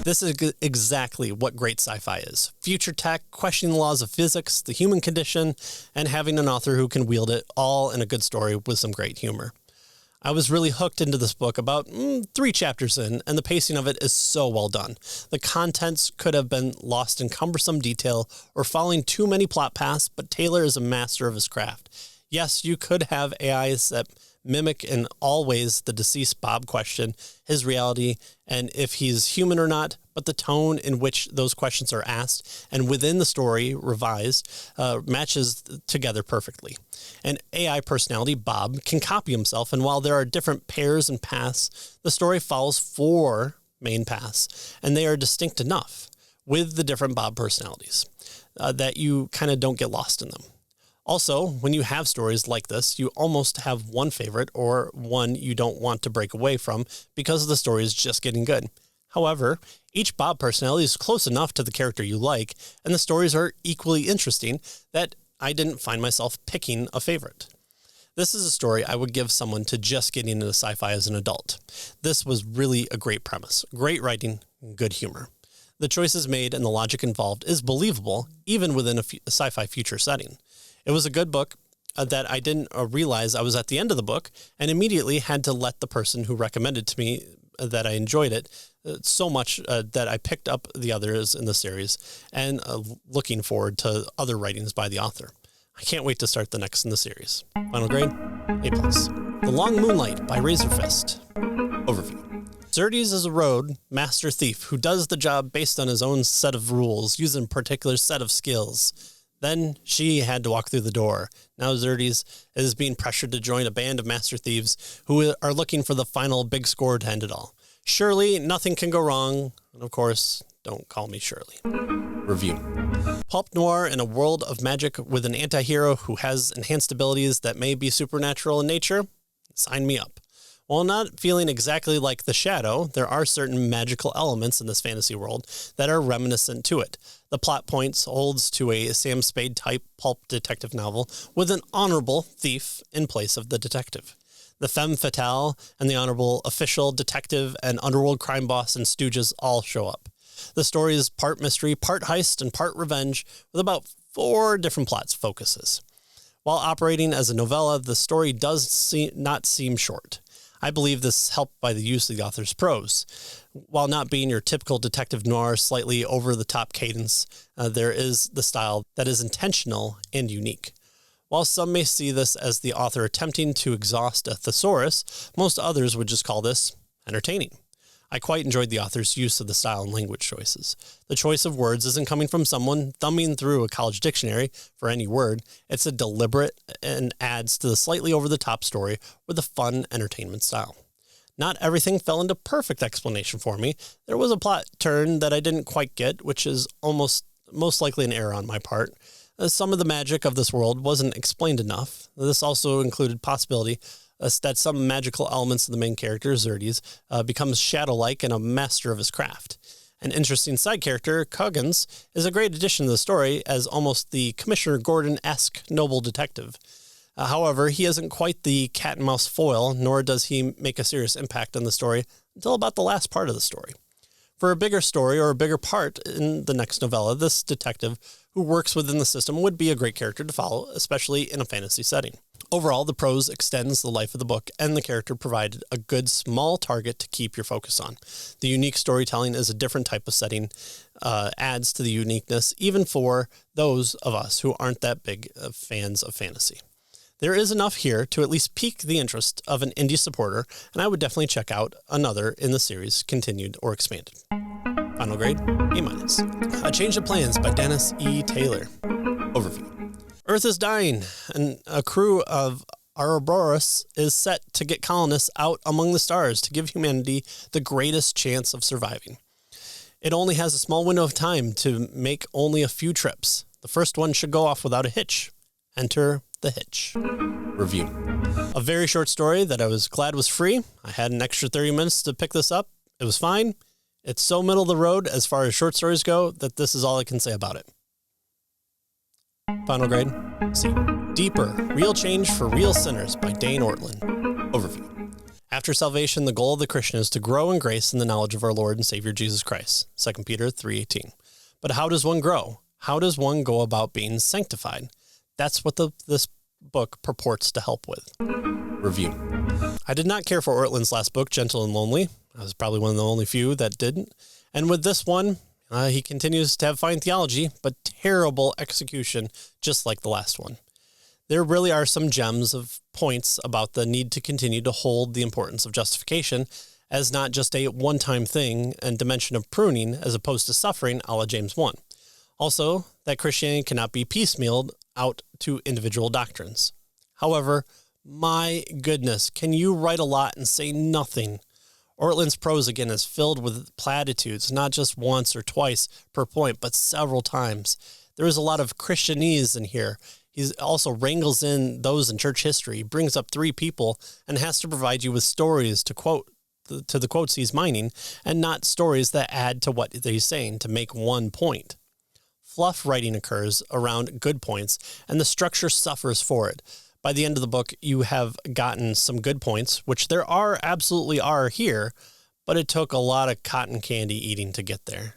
This is exactly what great sci-fi is. Future tech, questioning the laws of physics, the human condition, and having an author who can wield it all in a good story with some great humor. I was really hooked into this book about 3 chapters in, and the pacing of it is so well done. The contents could have been lost in cumbersome detail or following too many plot paths, but Taylor is a master of his craft. Yes, you could have AIs that mimic in all ways the deceased Bob question, his reality, and if he's human or not, but the tone in which those questions are asked and within the story revised matches together perfectly. An AI personality, Bob, can copy himself, and while there are different pairs and paths, the story follows 4 main paths, and they are distinct enough with the different Bob personalities that you kind of don't get lost in them. Also, when you have stories like this, you almost have one favorite or one you don't want to break away from because the story is just getting good. However, each Bob personality is close enough to the character you like, and the stories are equally interesting that I didn't find myself picking a favorite. This is a story I would give someone to just getting into sci-fi as an adult. This was really a great premise, great writing, good humor. The choices made and the logic involved is believable, even within a sci-fi future setting. It was a good book that I didn't realize I was at the end of the book and immediately had to let the person who recommended to me that I enjoyed it so much that I picked up the others in the series and looking forward to other writings by the author. I can't wait to start the next in the series. Final grade, A+. The Long Moonlight by RazörFist. Overview. Xerxes is a road master thief who does the job based on his own set of rules, using a particular set of skills. Then she had to walk through the door. Now Xerxes is being pressured to join a band of master thieves who are looking for the final big score to end it all. Surely nothing can go wrong. And of course, don't call me Shirley. Review. Pulp noir in a world of magic with an anti-hero who has enhanced abilities that may be supernatural in nature? Sign me up. While not feeling exactly like The Shadow, there are certain magical elements in this fantasy world that are reminiscent to it. The plot points holds to a Sam Spade-type pulp detective novel with an honorable thief in place of the detective. The femme fatale and the honorable official, detective, and underworld crime boss and stooges all show up. The story is part mystery, part heist, and part revenge, with about 4 different plot focuses. While operating as a novella, the story does not seem short. I believe this is helped by the use of the author's prose. While not being your typical detective noir, slightly over-the-top cadence, there is the style that is intentional and unique. While some may see this as the author attempting to exhaust a thesaurus, most others would just call this entertaining. I quite enjoyed the author's use of the style and language choices. The choice of words isn't coming from someone thumbing through a college dictionary for any word. It's a deliberate and adds to the slightly over-the-top story with a fun entertainment style. Not everything fell into perfect explanation for me. There was a plot turn that I didn't quite get, which is most likely an error on my part. Some of the magic of this world wasn't explained enough. This also included possibility that some magical elements of the main character, Xerxes, becomes shadow-like and a master of his craft. An interesting side character, Coggins, is a great addition to the story as almost the Commissioner Gordon-esque noble detective. However, he isn't quite the cat-and-mouse foil, nor does he make a serious impact on the story until about the last part of the story. For a bigger story or a bigger part in the next novella, this detective who works within the system would be a great character to follow, especially in a fantasy setting. Overall, the prose extends the life of the book, and the character provided a good small target to keep your focus on. The unique storytelling is a different type of setting, adds to the uniqueness, even for those of us who aren't that big fans of fantasy. There is enough here to at least pique the interest of an indie supporter, and I would definitely check out another in the series, continued or expanded. Final grade, A-. A Change of Plans by Dennis E. Taylor. Overview. Earth is dying, and a crew of Ouroboros is set to get colonists out among the stars to give humanity the greatest chance of surviving. It only has a small window of time to make only a few trips. The first one should go off without a hitch. Enter the hitch. Review. A very short story that I was glad was free. I had an extra 30 minutes to pick this up. It was fine. It's so middle of the road as far as short stories go that this is all I can say about it. Final grade, C. Deeper, Real Change for Real Sinners by Dane Ortlund. Overview. After salvation, the goal of the Christian is to grow in grace and the knowledge of our Lord and Savior Jesus Christ. 2 Peter 3:18. But how does one grow? How does one go about being sanctified? That's what this book purports to help with. Review. I did not care for Ortlund's last book, Gentle and Lonely. I was probably one of the only few that didn't. And with this one, he continues to have fine theology, but terrible execution, just like the last one. There really are some gems of points about the need to continue to hold the importance of justification as not just a one-time thing and dimension of pruning as opposed to suffering a la James 1. Also, that Christianity cannot be piecemealed out to individual doctrines. However, my goodness, can you write a lot and say nothing? Ortlund's prose again is filled with platitudes, not just once or twice per point, but several times. There is a lot of Christianese in here. He also wrangles in those in church history, brings up 3 people, and has to provide you with stories to quote to the quotes he's mining, and not stories that add to what he's saying to make one point. Fluff writing occurs around good points, and the structure suffers for it. By the end of the book, you have gotten some good points, which there absolutely are here, but it took a lot of cotton candy eating to get there.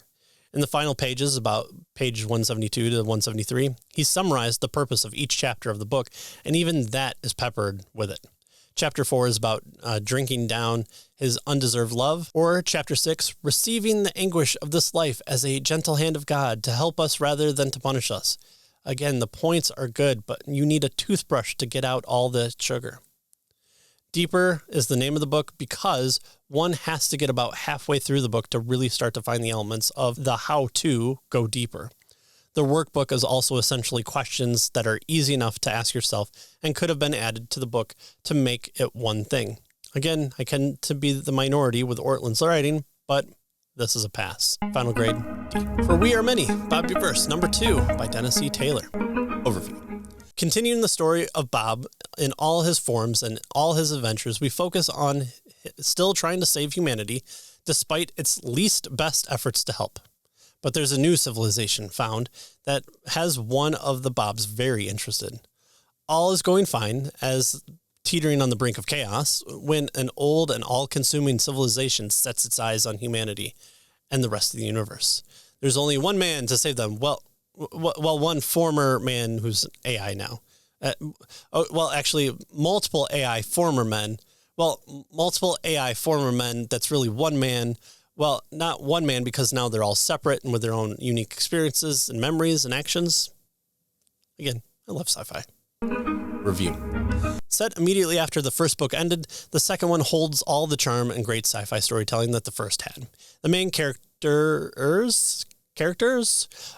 In the final pages, about page 172 to 173, he summarized the purpose of each chapter of the book, and even that is peppered with it. Chapter 4 is about drinking down his undeserved love, or Chapter 6, receiving the anguish of this life as a gentle hand of God to help us rather than to punish us. Again, the points are good, but you need a toothbrush to get out all the sugar. Deeper is the name of the book because one has to get about halfway through the book to really start to find the elements of the how to go deeper. The workbook is also essentially questions that are easy enough to ask yourself and could have been added to the book to make it one thing. Again, I tend to be the minority with Ortlund's writing, but this is a pass. Final grade, D. For We Are Many, Bobiverse, number 2 by Dennis E. Taylor. Overview. Continuing the story of Bob in all his forms and all his adventures, we focus on still trying to save humanity despite its least best efforts to help. But there's a new civilization found that has one of the Bobs very interested. All is going fine as teetering on the brink of chaos when an old and all-consuming civilization sets its eyes on humanity and the rest of the universe. There's only one man to save them. Well, one former man who's AI now. Actually, multiple AI former men. Well, multiple AI former men, that's really one man. Well, not one man because now they're all separate and with their own unique experiences and memories and actions. Again, I love sci-fi. Review. Set immediately after the first book ended, the second one holds all the charm and great sci-fi storytelling that the first had. The main characters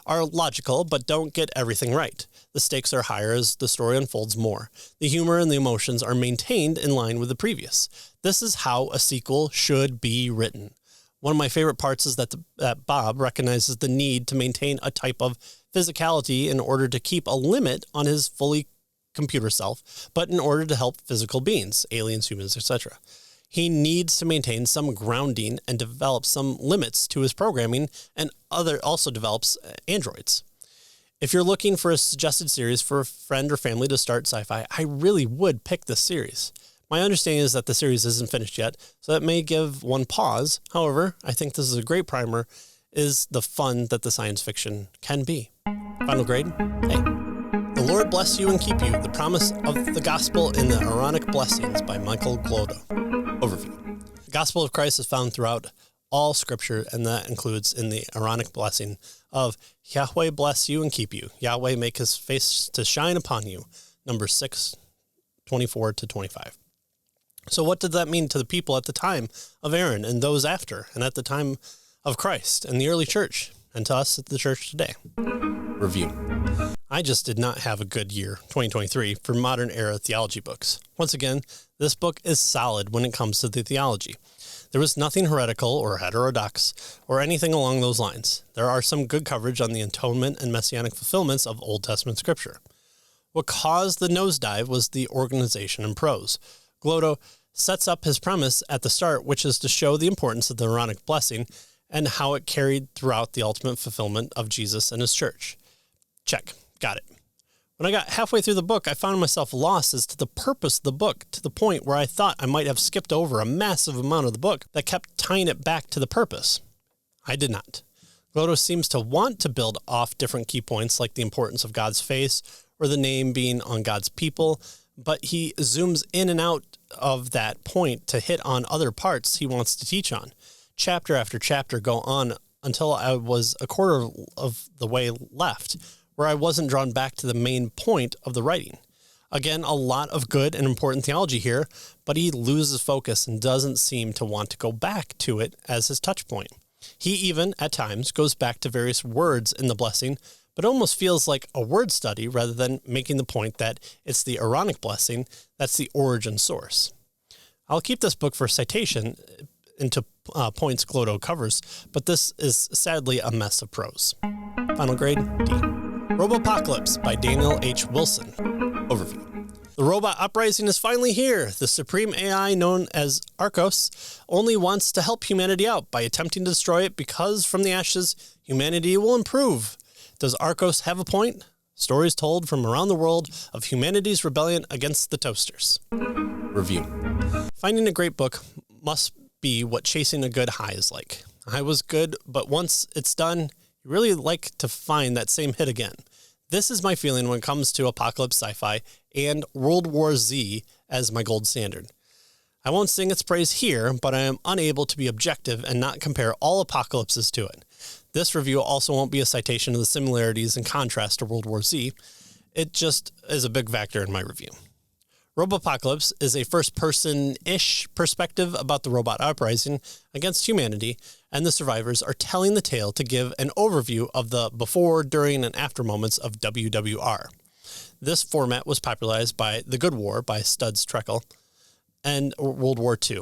are logical, but don't get everything right. The stakes are higher as the story unfolds more. The humor and the emotions are maintained in line with the previous. This is how a sequel should be written. One of my favorite parts is that Bob recognizes the need to maintain a type of physicality in order to keep a limit on his fully computer self, but in order to help physical beings, aliens, humans, etc. He needs to maintain some grounding and develop some limits to his programming, and also develops androids. If you're looking for a suggested series for a friend or family to start sci-fi, I really would pick this series. My understanding is that the series isn't finished yet, so that may give one pause. However, I think this is a great primer, is the fun that the science fiction can be. Final grade, A. The Lord bless you and keep you. The promise of the gospel in the Aaronic blessings by Michael Glodo. Overview. The gospel of Christ is found throughout all scripture, and that includes in the Aaronic blessing of Yahweh bless you and keep you. Yahweh make his face to shine upon you. Numbers 6:24 to 25. So what did that mean to the people at the time of Aaron and those after, and at the time of Christ and the early church, and to us at the church today? Review. I just did not have a good year, 2023, for modern era theology books. Once again, this book is solid when it comes to the theology. There was nothing heretical or heterodox or anything along those lines. There are some good coverage on the atonement and messianic fulfillments of Old Testament scripture. What caused the nosedive was the organization and prose. Glodo sets up his premise at the start, which is to show the importance of the Aaronic blessing and how it carried throughout the ultimate fulfillment of Jesus and his church. Check. Got it. When I got halfway through the book, I found myself lost as to the purpose of the book, to the point where I thought I might have skipped over a massive amount of the book that kept tying it back to the purpose. I did not. Glodo seems to want to build off different key points like the importance of God's face or the name being on God's people, but he zooms in and out of that point to hit on other parts he wants to teach on. Chapter after chapter go on until I was a quarter of the way left, where I wasn't drawn back to the main point of the writing. Again, a lot of good and important theology here, but he loses focus and doesn't seem to want to go back to it as his touch point. He even, at times, goes back to various words in the blessing, but almost feels like a word study rather than making the point that it's the Aaronic blessing that's the origin source. I'll keep this book for citation into points Glodo covers, but this is sadly a mess of prose. Final grade, D. Robopocalypse by Daniel H. Wilson. Overview. The robot uprising is finally here. The supreme AI known as Arcos only wants to help humanity out by attempting to destroy it because from the ashes, humanity will improve. Does Arcos have a point? Stories told from around the world of humanity's rebellion against the toasters. Review. Finding a great book must be what chasing a good high is like. A high was good, but once it's done, you really like to find that same hit again. This is my feeling when it comes to apocalypse sci-fi and World War Z as my gold standard. I won't sing its praise here, but I am unable to be objective and not compare all apocalypses to it. This review also won't be a citation of the similarities and contrast to World War Z. It just is a big factor in my review. Robopocalypse is a first-person-ish perspective about the robot uprising against humanity, and the survivors are telling the tale to give an overview of the before, during, and after moments of WWR. This format was popularized by The Good War by Studs Terkel and World War II,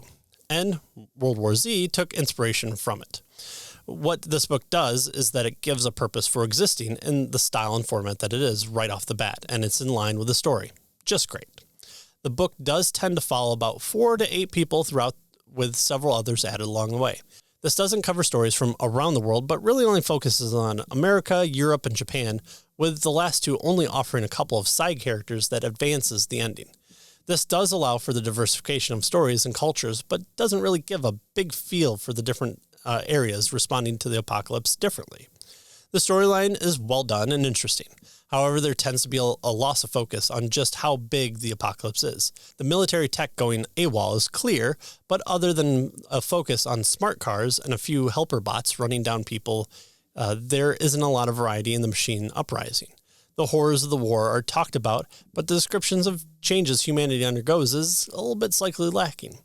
and World War Z took inspiration from it. What this book does is that it gives a purpose for existing in the style and format that it is right off the bat, and it's in line with the story. Just great. The book does tend to follow about 4 to 8 people throughout, with several others added along the way. This doesn't cover stories from around the world, but really only focuses on America, Europe, and Japan, with the last two only offering a couple of side characters that advances the ending. This does allow for the diversification of stories and cultures, but doesn't really give a big feel for the different areas responding to the apocalypse differently. The storyline is well done and interesting. However, there tends to be a loss of focus on just how big the apocalypse is. The military tech going AWOL is clear, but other than a focus on smart cars and a few helper bots running down people, there isn't a lot of variety in the machine uprising. The horrors of the war are talked about, but the descriptions of changes humanity undergoes is a little bit slightly lacking.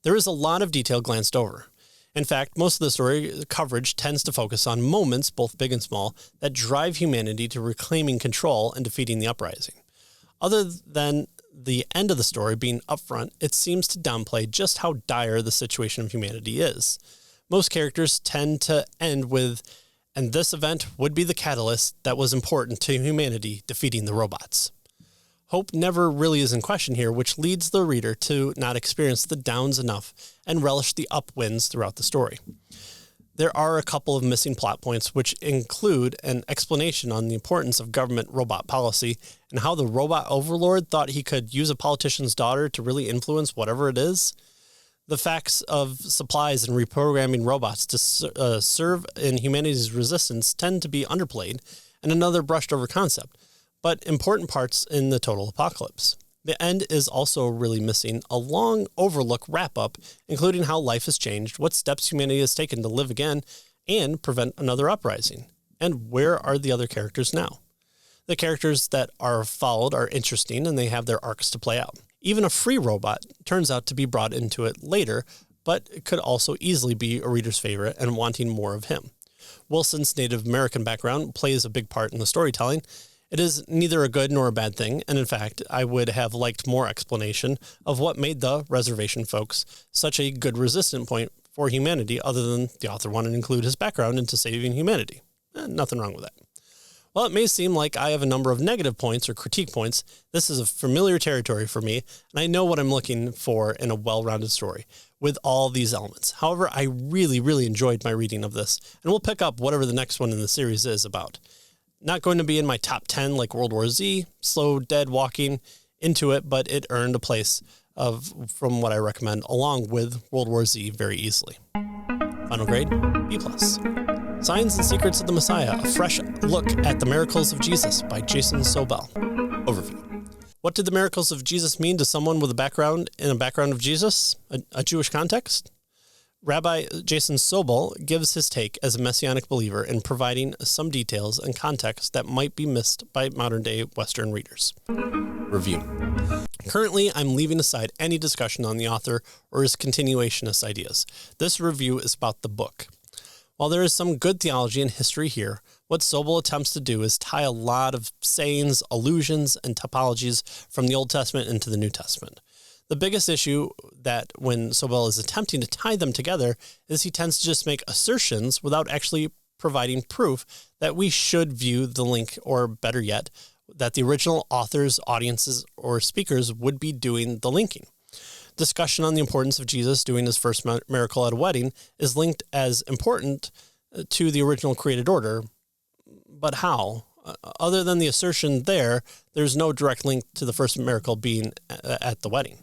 There is a lot of detail glanced over. In fact, most of the story coverage tends to focus on moments, both big and small, that drive humanity to reclaiming control and defeating the uprising. Other than the end of the story being upfront, it seems to downplay just how dire the situation of humanity is. Most characters tend to end with, and this event would be the catalyst that was important to humanity defeating the robots. Hope never really is in question here, which leads the reader to not experience the downs enough and relish the upwinds throughout the story. There are a couple of missing plot points, which include an explanation on the importance of government robot policy and how the robot overlord thought he could use a politician's daughter to really influence whatever it is. The facts of supplies and reprogramming robots to serve in humanity's resistance tend to be underplayed and another brushed over concept, but important parts in the total apocalypse. The end is also really missing a long overlook wrap-up, including how life has changed, what steps humanity has taken to live again and prevent another uprising, and where are the other characters now. The characters that are followed are interesting and they have their arcs to play out. Even a free robot turns out to be brought into it later, but it could also easily be a reader's favorite and wanting more of him. Wilson's Native American background plays a big part in the storytelling. It is neither a good nor a bad thing, and in fact, I would have liked more explanation of what made the reservation folks such a good resistant point for humanity other than the author wanted to include his background into saving humanity. Nothing wrong with that. While it may seem like I have a number of negative points or critique points, this is a familiar territory for me, and I know what I'm looking for in a well-rounded story with all these elements. However, I really, really enjoyed my reading of this, and we'll pick up whatever the next one in the series is about. Not going to be in my top 10 like World War Z, slow, dead walking into it, but it earned a place from what I recommend along with World War Z very easily. Final grade, B+. Signs and Secrets of the Messiah, a fresh look at the miracles of Jesus by Jason Sobel. Overview. What did the miracles of Jesus mean to someone with a background of Jesus, a Jewish context? Rabbi Jason Sobel gives his take as a messianic believer in providing some details and context that might be missed by modern-day Western readers. Review. Currently, I'm leaving aside any discussion on the author or his continuationist ideas. This review is about the book. While there is some good theology and history here, what Sobel attempts to do is tie a lot of sayings, allusions, and typologies from the Old Testament into the New Testament. The biggest issue that when Sobel is attempting to tie them together is he tends to just make assertions without actually providing proof that we should view the link, or better yet, that the original authors, audiences, or speakers would be doing the linking. Discussion on the importance of Jesus doing his first miracle at a wedding is linked as important to the original created order, but how? Other than the assertion there's no direct link to the first miracle being at the wedding.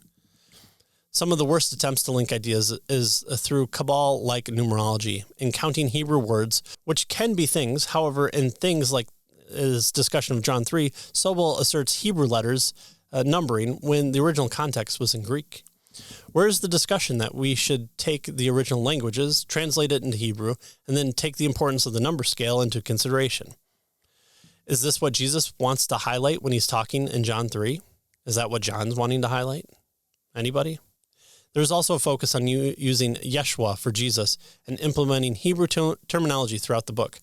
Some of the worst attempts to link ideas is through Cabal-like numerology, in counting Hebrew words, which can be things. However, in things like his discussion of John 3, Sobel asserts Hebrew letters numbering when the original context was in Greek. Where's the discussion that we should take the original languages, translate it into Hebrew, and then take the importance of the number scale into consideration? Is this what Jesus wants to highlight when he's talking in John 3? Is that what John's wanting to highlight? Anybody? There's also a focus on using Yeshua for Jesus and implementing Hebrew terminology throughout the book.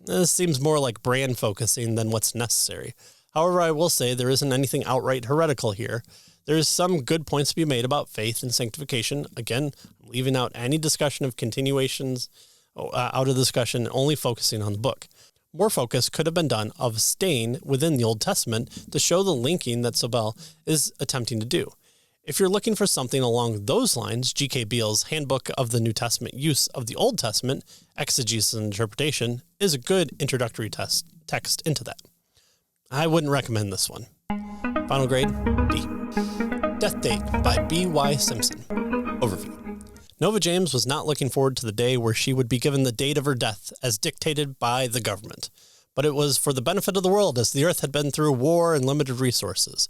This seems more like brand focusing than what's necessary. However, I will say there isn't anything outright heretical here. There's some good points to be made about faith and sanctification. Again, I'm leaving out any discussion of continuations out of the discussion, only focusing on the book. More focus could have been done of staying within the Old Testament to show the linking that Sobel is attempting to do. If you're looking for something along those lines, G.K. Beale's Handbook of the New Testament Use of the Old Testament, Exegesis and Interpretation, is a good introductory text into that. I wouldn't recommend this one. Final grade, D. Death Date by B.Y. Simpson. Overview. Nova James was not looking forward to the day where she would be given the date of her death as dictated by the government, but it was for the benefit of the world as the Earth had been through war and limited resources.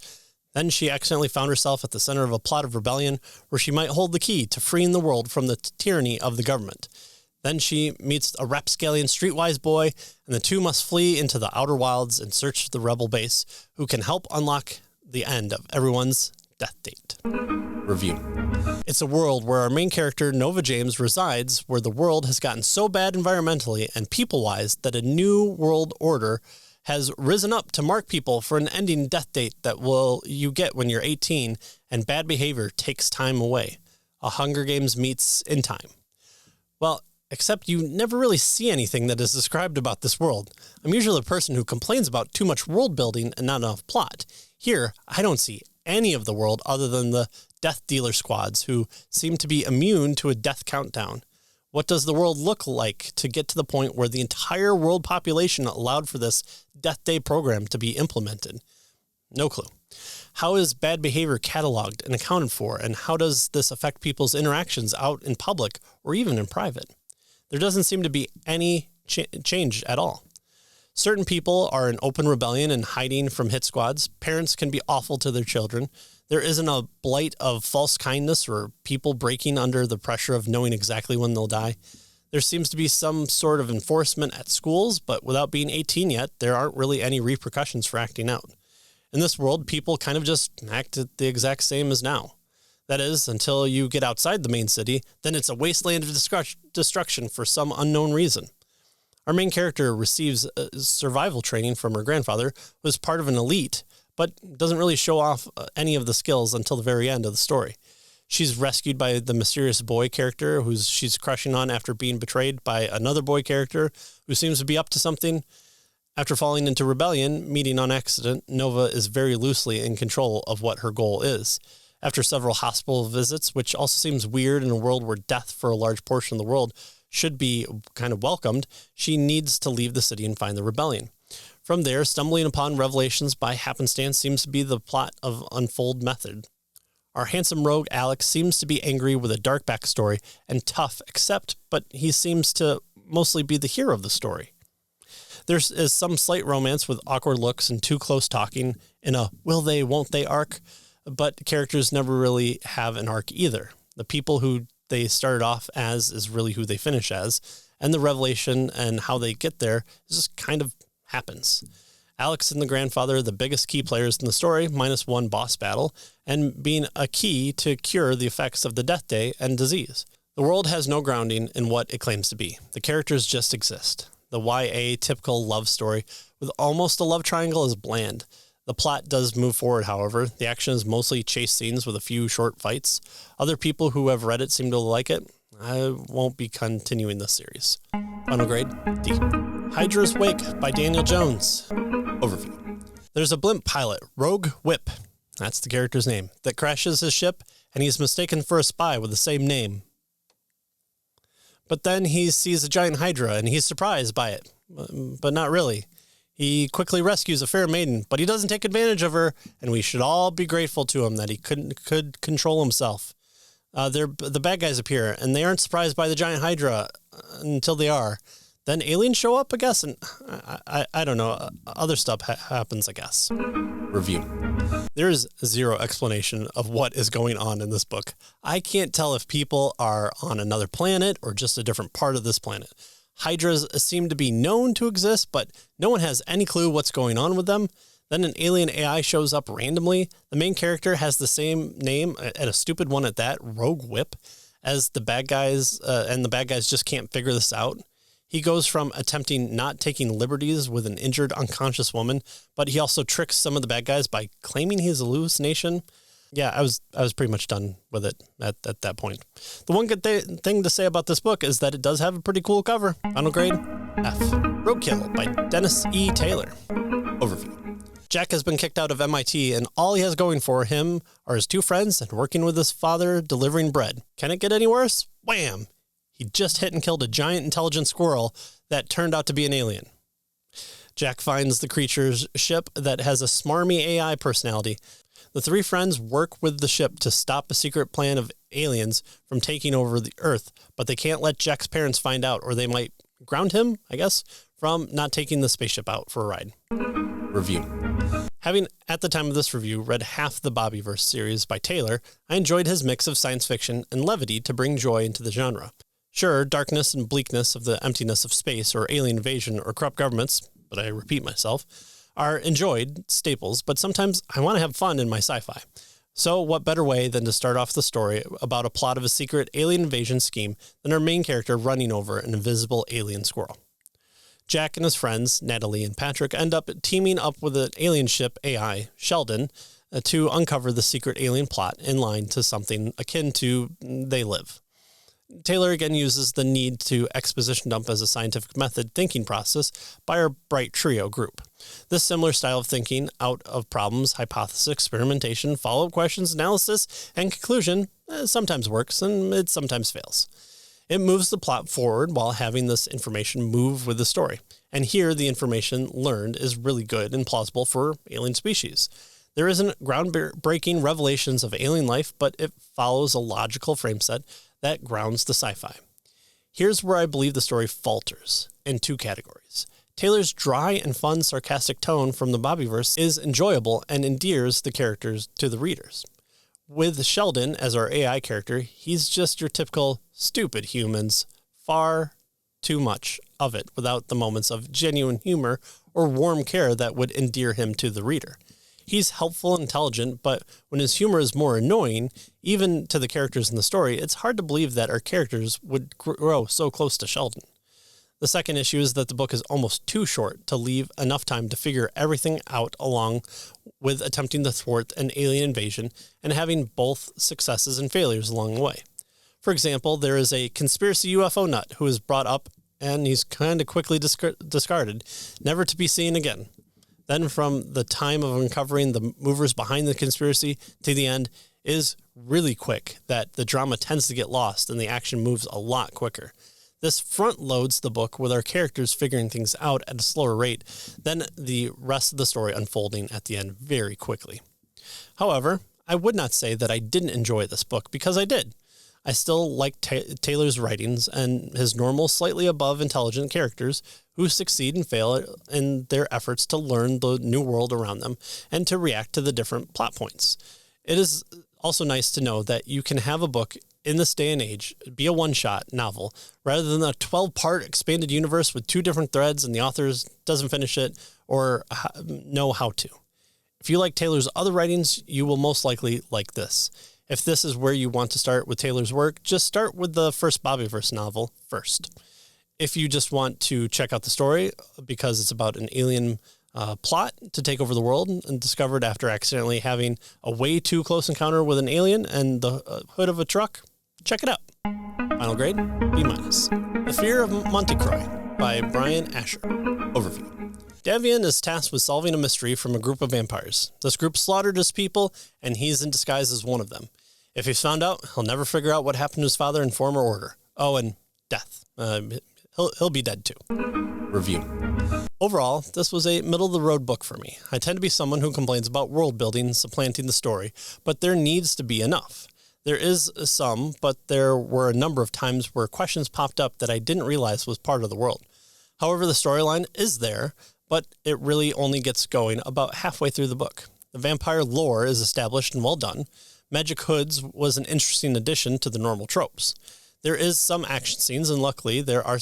Then she accidentally found herself at the center of a plot of rebellion where she might hold the key to freeing the world from the tyranny of the government. Then she meets a rapscallion streetwise boy, and the two must flee into the outer wilds in search of the rebel base, who can help unlock the end of everyone's death date. Review. It's a world where our main character, Nova James, resides, where the world has gotten so bad environmentally and people-wise that a new world order has risen up to mark people for an ending death date that you get when you're 18, and bad behavior takes time away. A Hunger Games meets in time. Well, except you never really see anything that is described about this world. I'm usually the person who complains about too much world building and not enough plot. Here, I don't see any of the world other than the death dealer squads who seem to be immune to a death countdown. What does the world look like to get to the point where the entire world population allowed for this death day program to be implemented? No clue. How is bad behavior cataloged and accounted for, and how does this affect people's interactions out in public or even in private? There doesn't seem to be any change at all. Certain people are in open rebellion and hiding from hit squads. Parents can be awful to their children. There isn't a blight of false kindness or people breaking under the pressure of knowing exactly when they'll die. There seems to be some sort of enforcement at schools, but without being 18 yet, there aren't really any repercussions for acting out. In this world, people kind of just act the exact same as now. That is, until you get outside the main city, then it's a wasteland of destruction for some unknown reason. Our main character receives survival training from her grandfather, who is part of an elite, but doesn't really show off any of the skills until the very end of the story. She's rescued by the mysterious boy character who she's crushing on after being betrayed by another boy character who seems to be up to something. After falling into rebellion, meeting on accident, Nova is very loosely in control of what her goal is. After several hospital visits, which also seems weird in a world where death for a large portion of the world should be kind of welcomed, she needs to leave the city and find the rebellion. From there, stumbling upon revelations by happenstance seems to be the plot of Unfold method. Our handsome rogue Alex seems to be angry with a dark backstory and tough, but he seems to mostly be the hero of the story. There is some slight romance with awkward looks and too close talking in a will they, won't they arc, but characters never really have an arc either. The people who they started off as is really who they finish as, and the revelation and how they get there just kind of happens. Alex and the grandfather are the biggest key players in the story, minus one boss battle, and being a key to cure the effects of the death day and disease. The world has no grounding in what it claims to be. The characters just exist. The YA typical love story with almost a love triangle is bland. The plot does move forward, however. The action is mostly chase scenes with a few short fights. Other people who have read it seem to like it. I won't be continuing this series. Final grade, D. Hydra's Wake by Daniel Jones. Overview. There's a blimp pilot, Rogue Whip, that's the character's name, that crashes his ship, and he's mistaken for a spy with the same name. But then he sees a giant Hydra, and he's surprised by it, but not really. He quickly rescues a fair maiden, but he doesn't take advantage of her, and we should all be grateful to him that he could control himself. The bad guys appear, and they aren't surprised by the giant Hydra until they are. Then aliens show up, I guess, and I don't know. Other stuff happens, I guess. Review. There is zero explanation of what is going on in this book. I can't tell if people are on another planet or just a different part of this planet. Hydras seem to be known to exist, but no one has any clue what's going on with them. Then an alien AI shows up randomly. The main character has the same name, and a stupid one at that, Rogue Whip, as the bad guys, and the bad guys just can't figure this out. He goes from attempting not taking liberties with an injured, unconscious woman, but he also tricks some of the bad guys by claiming he's a hallucination. Yeah, I was pretty much done with it at that point. The one good thing to say about this book is that it does have a pretty cool cover. Final grade, F. Roadkill by Dennis E. Taylor. Overview. Jack has been kicked out of MIT, and all he has going for him are his two friends and working with his father delivering bread. Can it get any worse? Wham! He just hit and killed a giant intelligent squirrel that turned out to be an alien. Jack finds the creature's ship that has a smarmy AI personality. The three friends work with the ship to stop a secret plan of aliens from taking over the Earth, but they can't let Jack's parents find out, or they might ground him, I guess, from not taking the spaceship out for a ride. Review. Having, at the time of this review, read half the Bobiverse series by Taylor, I enjoyed his mix of science fiction and levity to bring joy into the genre. Sure, darkness and bleakness of the emptiness of space or alien invasion or corrupt governments, but I repeat myself, are enjoyed staples, but sometimes I want to have fun in my sci-fi. So what better way than to start off the story about a plot of a secret alien invasion scheme than our main character running over an invisible alien squirrel. Jack and his friends, Natalie and Patrick, end up teaming up with an alien ship AI, Sheldon, to uncover the secret alien plot in line to something akin to They Live. Taylor again uses the need to exposition dump as a scientific method thinking process by our bright trio group. This similar style of thinking out of problems, hypothesis, experimentation, follow-up questions, analysis, and conclusion sometimes works and it sometimes fails. It moves the plot forward while having this information move with the story. And here the information learned is really good and plausible for alien species. There isn't groundbreaking revelations of alien life, but it follows a logical frame set that grounds the sci-fi. Here's where I believe the story falters, in two categories. Taylor's dry and fun sarcastic tone from the Bobiverse is enjoyable and endears the characters to the readers. With Sheldon as our AI character, he's just your typical stupid humans, far too much of it without the moments of genuine humor or warm care that would endear him to the reader. He's helpful and intelligent, but when his humor is more annoying, even to the characters in the story, it's hard to believe that our characters would grow so close to Sheldon. The second issue is that the book is almost too short to leave enough time to figure everything out along with attempting to thwart an alien invasion and having both successes and failures along the way. For example, there is a conspiracy UFO nut who is brought up and he's kind of quickly discarded, never to be seen again. Then from the time of uncovering the movers behind the conspiracy to the end is really quick, that the drama tends to get lost and the action moves a lot quicker. This front loads the book with our characters figuring things out at a slower rate than the rest of the story unfolding at the end very quickly. However, I would not say that I didn't enjoy this book, because I did. I still like Taylor's writings and his normal, slightly above intelligent characters who succeed and fail in their efforts to learn the new world around them and to react to the different plot points. It is also nice to know that you can have a book in this day and age be a one-shot novel rather than a 12-part expanded universe with 2 different threads and the author doesn't finish it or know how to. If you like Taylor's other writings, you will most likely like this. If this is where you want to start with Taylor's work, just start with the first Bobiverse novel first. If you just want to check out the story because it's about an alien plot to take over the world and discovered after accidentally having a way too close encounter with an alien and the hood of a truck, check it out. Final grade, B-. The Fear of Moncroix by Bryan Asher. Overview. Davian is tasked with solving a mystery from a group of vampires. This group slaughtered his people, and he's in disguise as one of them. If he's found out, he'll never figure out what happened to his father and former order. Oh, and death. He'll be dead too. Review. Overall, this was a middle-of-the-road book for me. I tend to be someone who complains about world building supplanting the story, but there needs to be enough. There is some, but there were a number of times where questions popped up that I didn't realize was part of the world. However, the storyline is there, but it really only gets going about halfway through the book. The vampire lore is established and well done. Magic hoods was an interesting addition to the normal tropes. There is some action scenes, and luckily there are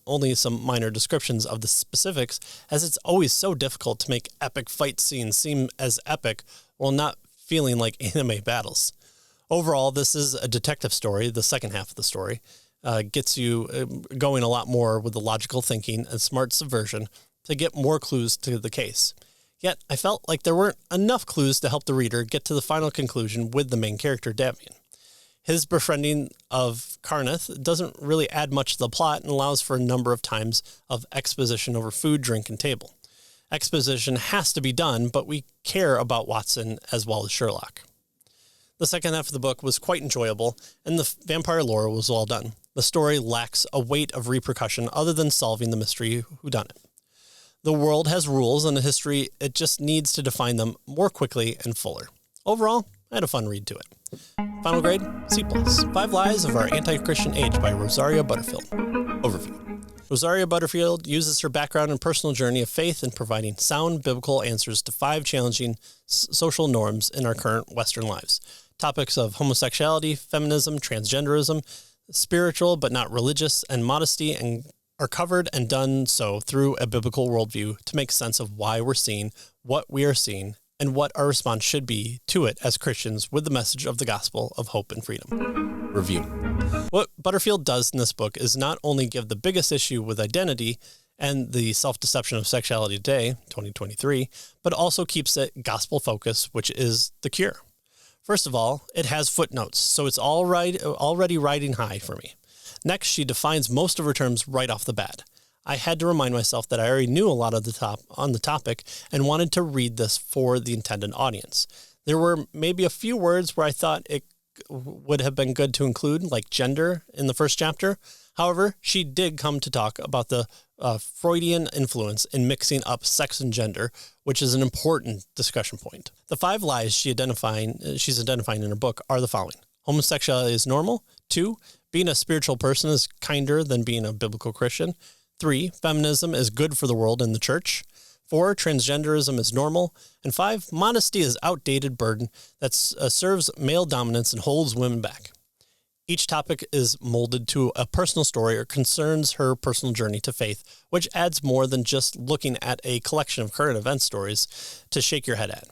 only some minor descriptions of the specifics, as it's always so difficult to make epic fight scenes seem as epic while not feeling like anime battles. Overall, this is a detective story. The second half of the story gets you going a lot more with the logical thinking and smart subversion to get more clues to the case. Yet, I felt like there weren't enough clues to help the reader get to the final conclusion with the main character, Davian. His befriending of Karnath doesn't really add much to the plot and allows for a number of times of exposition over food, drink, and table. Exposition has to be done, but we care about Watson as well as Sherlock. The second half of the book was quite enjoyable, and the vampire lore was well done. The story lacks a weight of repercussion other than solving the mystery whodunit. The world has rules and a history, it just needs to define them more quickly and fuller. Overall, I had a fun read to it. Final grade, C+. 5 Lies of Our Anti-Christian Age by Rosaria Butterfield. Overview. Rosaria Butterfield uses her background and personal journey of faith in providing sound biblical answers to 5 challenging social norms in our current Western lives. Topics of homosexuality, feminism, transgenderism, spiritual but not religious, and modesty are covered and done so through a biblical worldview to make sense of why we're seeing what we are seeing and what our response should be to it as Christians with the message of the gospel of hope and freedom. Review. What Butterfield does in this book is not only give the biggest issue with identity and the self-deception of sexuality today, 2023, but also keeps it gospel-focused, which is the cure. First of all, it has footnotes, so it's already riding high for me. Next, she defines most of her terms right off the bat. I had to remind myself that I already knew a lot of on the topic and wanted to read this for the intended audience. There were maybe a few words where I thought it would have been good to include, like gender in the first chapter. However, she did come to talk about the Freudian influence in mixing up sex and gender, which is an important discussion point. The 5 lies she's identifying in her book are the following. Homosexuality is normal. 2, being a spiritual person is kinder than being a biblical Christian. 3, feminism is good for the world and the church. 4, transgenderism is normal. And 5, modesty is outdated burden that serves male dominance and holds women back. Each topic is molded to a personal story or concerns her personal journey to faith, which adds more than just looking at a collection of current event stories to shake your head at.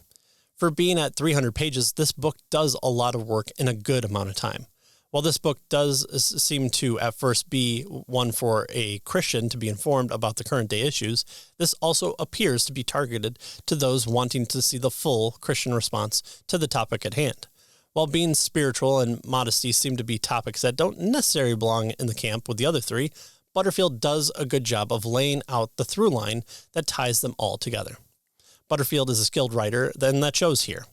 For being at 300 pages, this book does a lot of work in a good amount of time. While this book does seem to at first be one for a Christian to be informed about the current day issues, this also appears to be targeted to those wanting to see the full Christian response to the topic at hand. While being spiritual and modesty seem to be topics that don't necessarily belong in the camp with the other 3, Butterfield does a good job of laying out the through line that ties them all together. Butterfield is a skilled writer, and that shows here.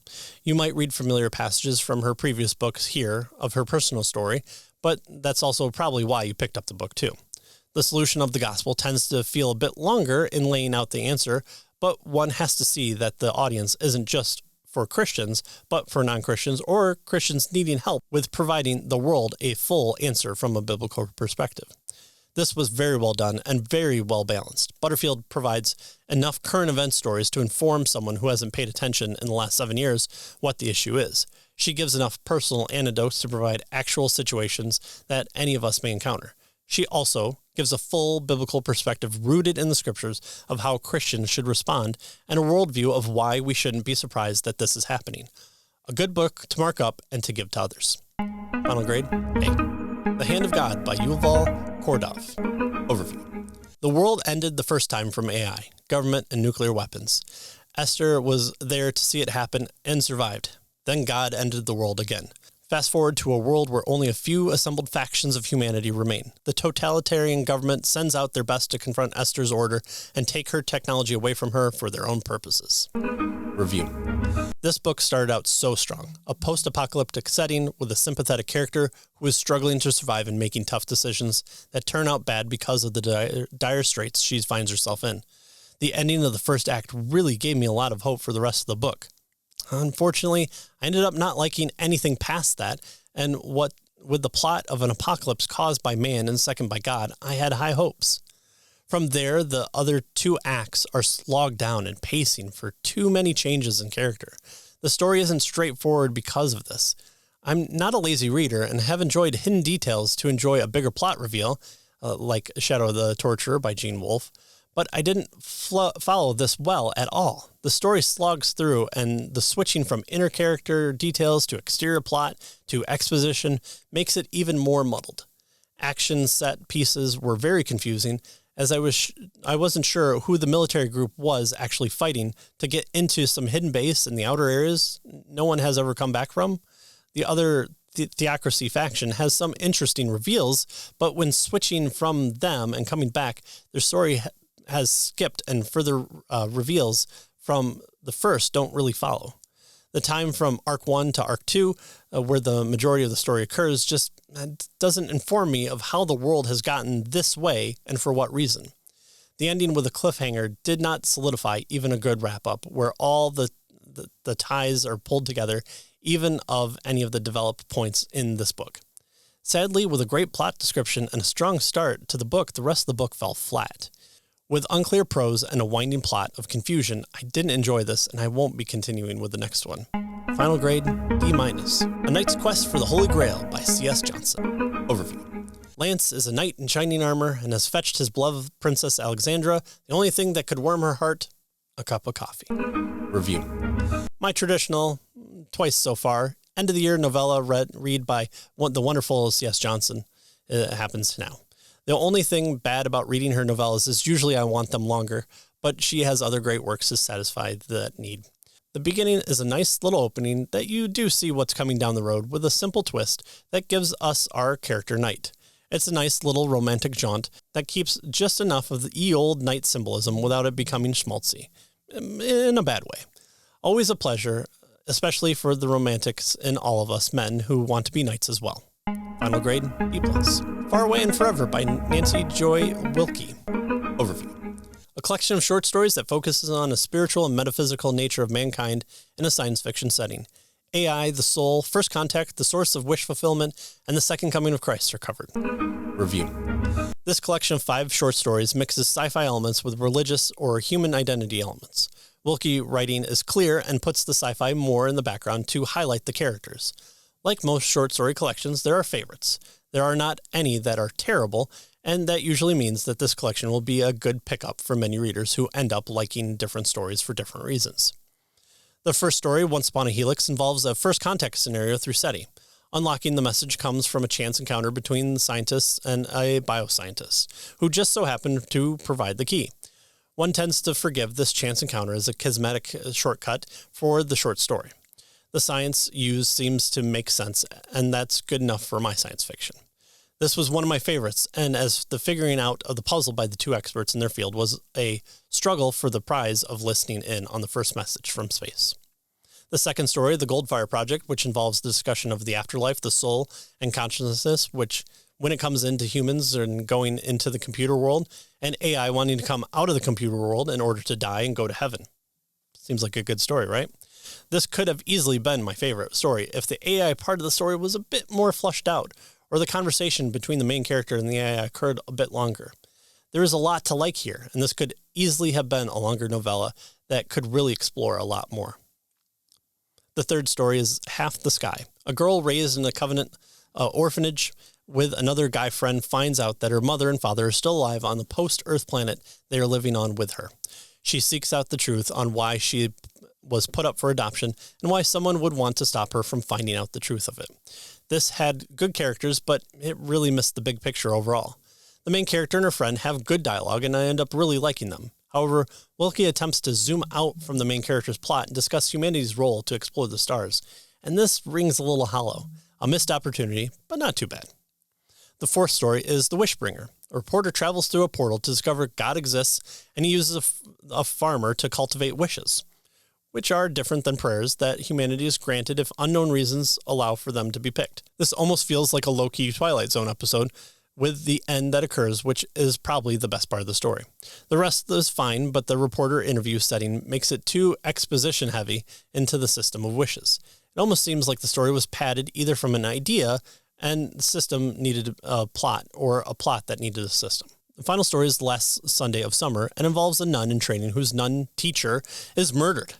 You might read familiar passages from her previous books here of her personal story, but that's also probably why you picked up the book too. The solution of the gospel tends to feel a bit longer in laying out the answer, but one has to see that the audience isn't just for Christians, but for non-Christians or Christians needing help with providing the world a full answer from a biblical perspective. This was very well done and very well balanced. Butterfield provides enough current event stories to inform someone who hasn't paid attention in the last 7 years what the issue is. She gives enough personal anecdotes to provide actual situations that any of us may encounter. She also gives a full biblical perspective rooted in the scriptures of how Christians should respond and a worldview of why we shouldn't be surprised that this is happening. A good book to mark up and to give to others. Final grade, A. The Hand of God by Yuval Kordov. Overview. The world ended the first time from AI, government, and nuclear weapons. Esther was there to see it happen and survived. Then God ended the world again. Fast forward to a world where only a few assembled factions of humanity remain. The totalitarian government sends out their best to confront Esther's order and take her technology away from her for their own purposes. Review. This book started out so strong. A post-apocalyptic setting with a sympathetic character who is struggling to survive and making tough decisions that turn out bad because of the dire straits she finds herself in. The ending of the first act really gave me a lot of hope for the rest of the book. Unfortunately, I ended up not liking anything past that, and what with the plot of an apocalypse caused by man and second by God, I had high hopes. From there, the other two acts are slogged down and pacing for too many changes in character. The story isn't straightforward because of this. I'm not a lazy reader and have enjoyed hidden details to enjoy a bigger plot reveal, like Shadow of the Torturer by Wolfe, but I didn't follow this well at all. The story slogs through, and the switching from inner character details to exterior plot to exposition makes it even more muddled. Action set pieces were very confusing, as I wasn't sure who the military group was actually fighting to get into some hidden base in the outer areas no one has ever come back from. The other Theocracy faction has some interesting reveals, but when switching from them and coming back, their story has skipped, and further reveals from the first don't really follow. The time from Arc 1 to Arc 2, where the majority of the story occurs, just doesn't inform me of how the world has gotten this way and for what reason. The ending with a cliffhanger did not solidify even a good wrap-up, where all the ties are pulled together, even of any of the developed points in this book. Sadly, with a great plot description and a strong start to the book, the rest of the book fell flat. With unclear prose and a winding plot of confusion, I didn't enjoy this, and I won't be continuing with the next one. Final grade, D-. A Knight's Quest for the Holy Grail by C.S. Johnson. Overview. Lance is a knight in shining armor and has fetched his beloved Princess Alexandra, the only thing that could warm her heart, a cup of coffee. Review. My traditional, twice so far, end-of-the-year novella read by the wonderful C.S. Johnson happens now. The only thing bad about reading her novellas is usually I want them longer, but she has other great works to satisfy that need. The beginning is a nice little opening that you do see what's coming down the road with a simple twist that gives us our character knight. It's a nice little romantic jaunt that keeps just enough of the ye-old knight symbolism without it becoming schmaltzy, in a bad way. Always a pleasure, especially for the romantics in all of us men who want to be knights as well. Final grade, B+. Far Away and Forever by Nancy Joy Wilkie. Overview. A collection of short stories that focuses on a spiritual and metaphysical nature of mankind in a science fiction setting. AI, the soul, first contact, the source of wish fulfillment, and the second coming of Christ are covered. Review. This collection of 5 short stories mixes sci-fi elements with religious or human identity elements. Wilkie writing is clear and puts the sci-fi more in the background to highlight the characters. Like most short story collections, there are favorites. There are not any that are terrible, and that usually means that this collection will be a good pickup for many readers who end up liking different stories for different reasons. The first story, Once Upon a Helix, involves a first contact scenario through SETI. Unlocking the message comes from a chance encounter between the scientists and a bioscientist, who just so happen to provide the key. One tends to forgive this chance encounter as a charismatic shortcut for the short story. The science used seems to make sense, and that's good enough for my science fiction. This was one of my favorites, and as the figuring out of the puzzle by the 2 experts in their field was a struggle for the prize of listening in on the first message from space. The second story, The Goldfire Project, which involves the discussion of the afterlife, the soul, and consciousness, which, when it comes into humans and going into the computer world, and AI wanting to come out of the computer world in order to die and go to heaven. Seems like a good story, right? This could have easily been my favorite story if the AI part of the story was a bit more fleshed out, or the conversation between the main character and the AI occurred a bit longer. There is a lot to like here, and this could easily have been a longer novella that could really explore a lot more. The third story is Half the Sky. A girl raised in a Covenant orphanage with another guy friend finds out that her mother and father are still alive on the post-Earth planet they are living on with her. She seeks out the truth on why she was put up for adoption and why someone would want to stop her from finding out the truth of it. This had good characters, but it really missed the big picture overall. The main character and her friend have good dialogue, and I end up really liking them. However, Wolfe attempts to zoom out from the main character's plot and discuss humanity's role to explore the stars, and this rings a little hollow. A missed opportunity, but not too bad. The fourth story is The Wishbringer. A reporter travels through a portal to discover God exists, and he uses a farmer to cultivate wishes, which are different than prayers that humanity is granted if unknown reasons allow for them to be picked. This almost feels like a low-key Twilight Zone episode, with the end that occurs, which is probably the best part of the story. The rest is fine, but the reporter interview setting makes it too exposition-heavy into the system of wishes. It almost seems like the story was padded either from an idea and the system needed a plot, or a plot that needed a system. The final story is The Last Sunday of Summer and involves a nun in training whose nun teacher is murdered.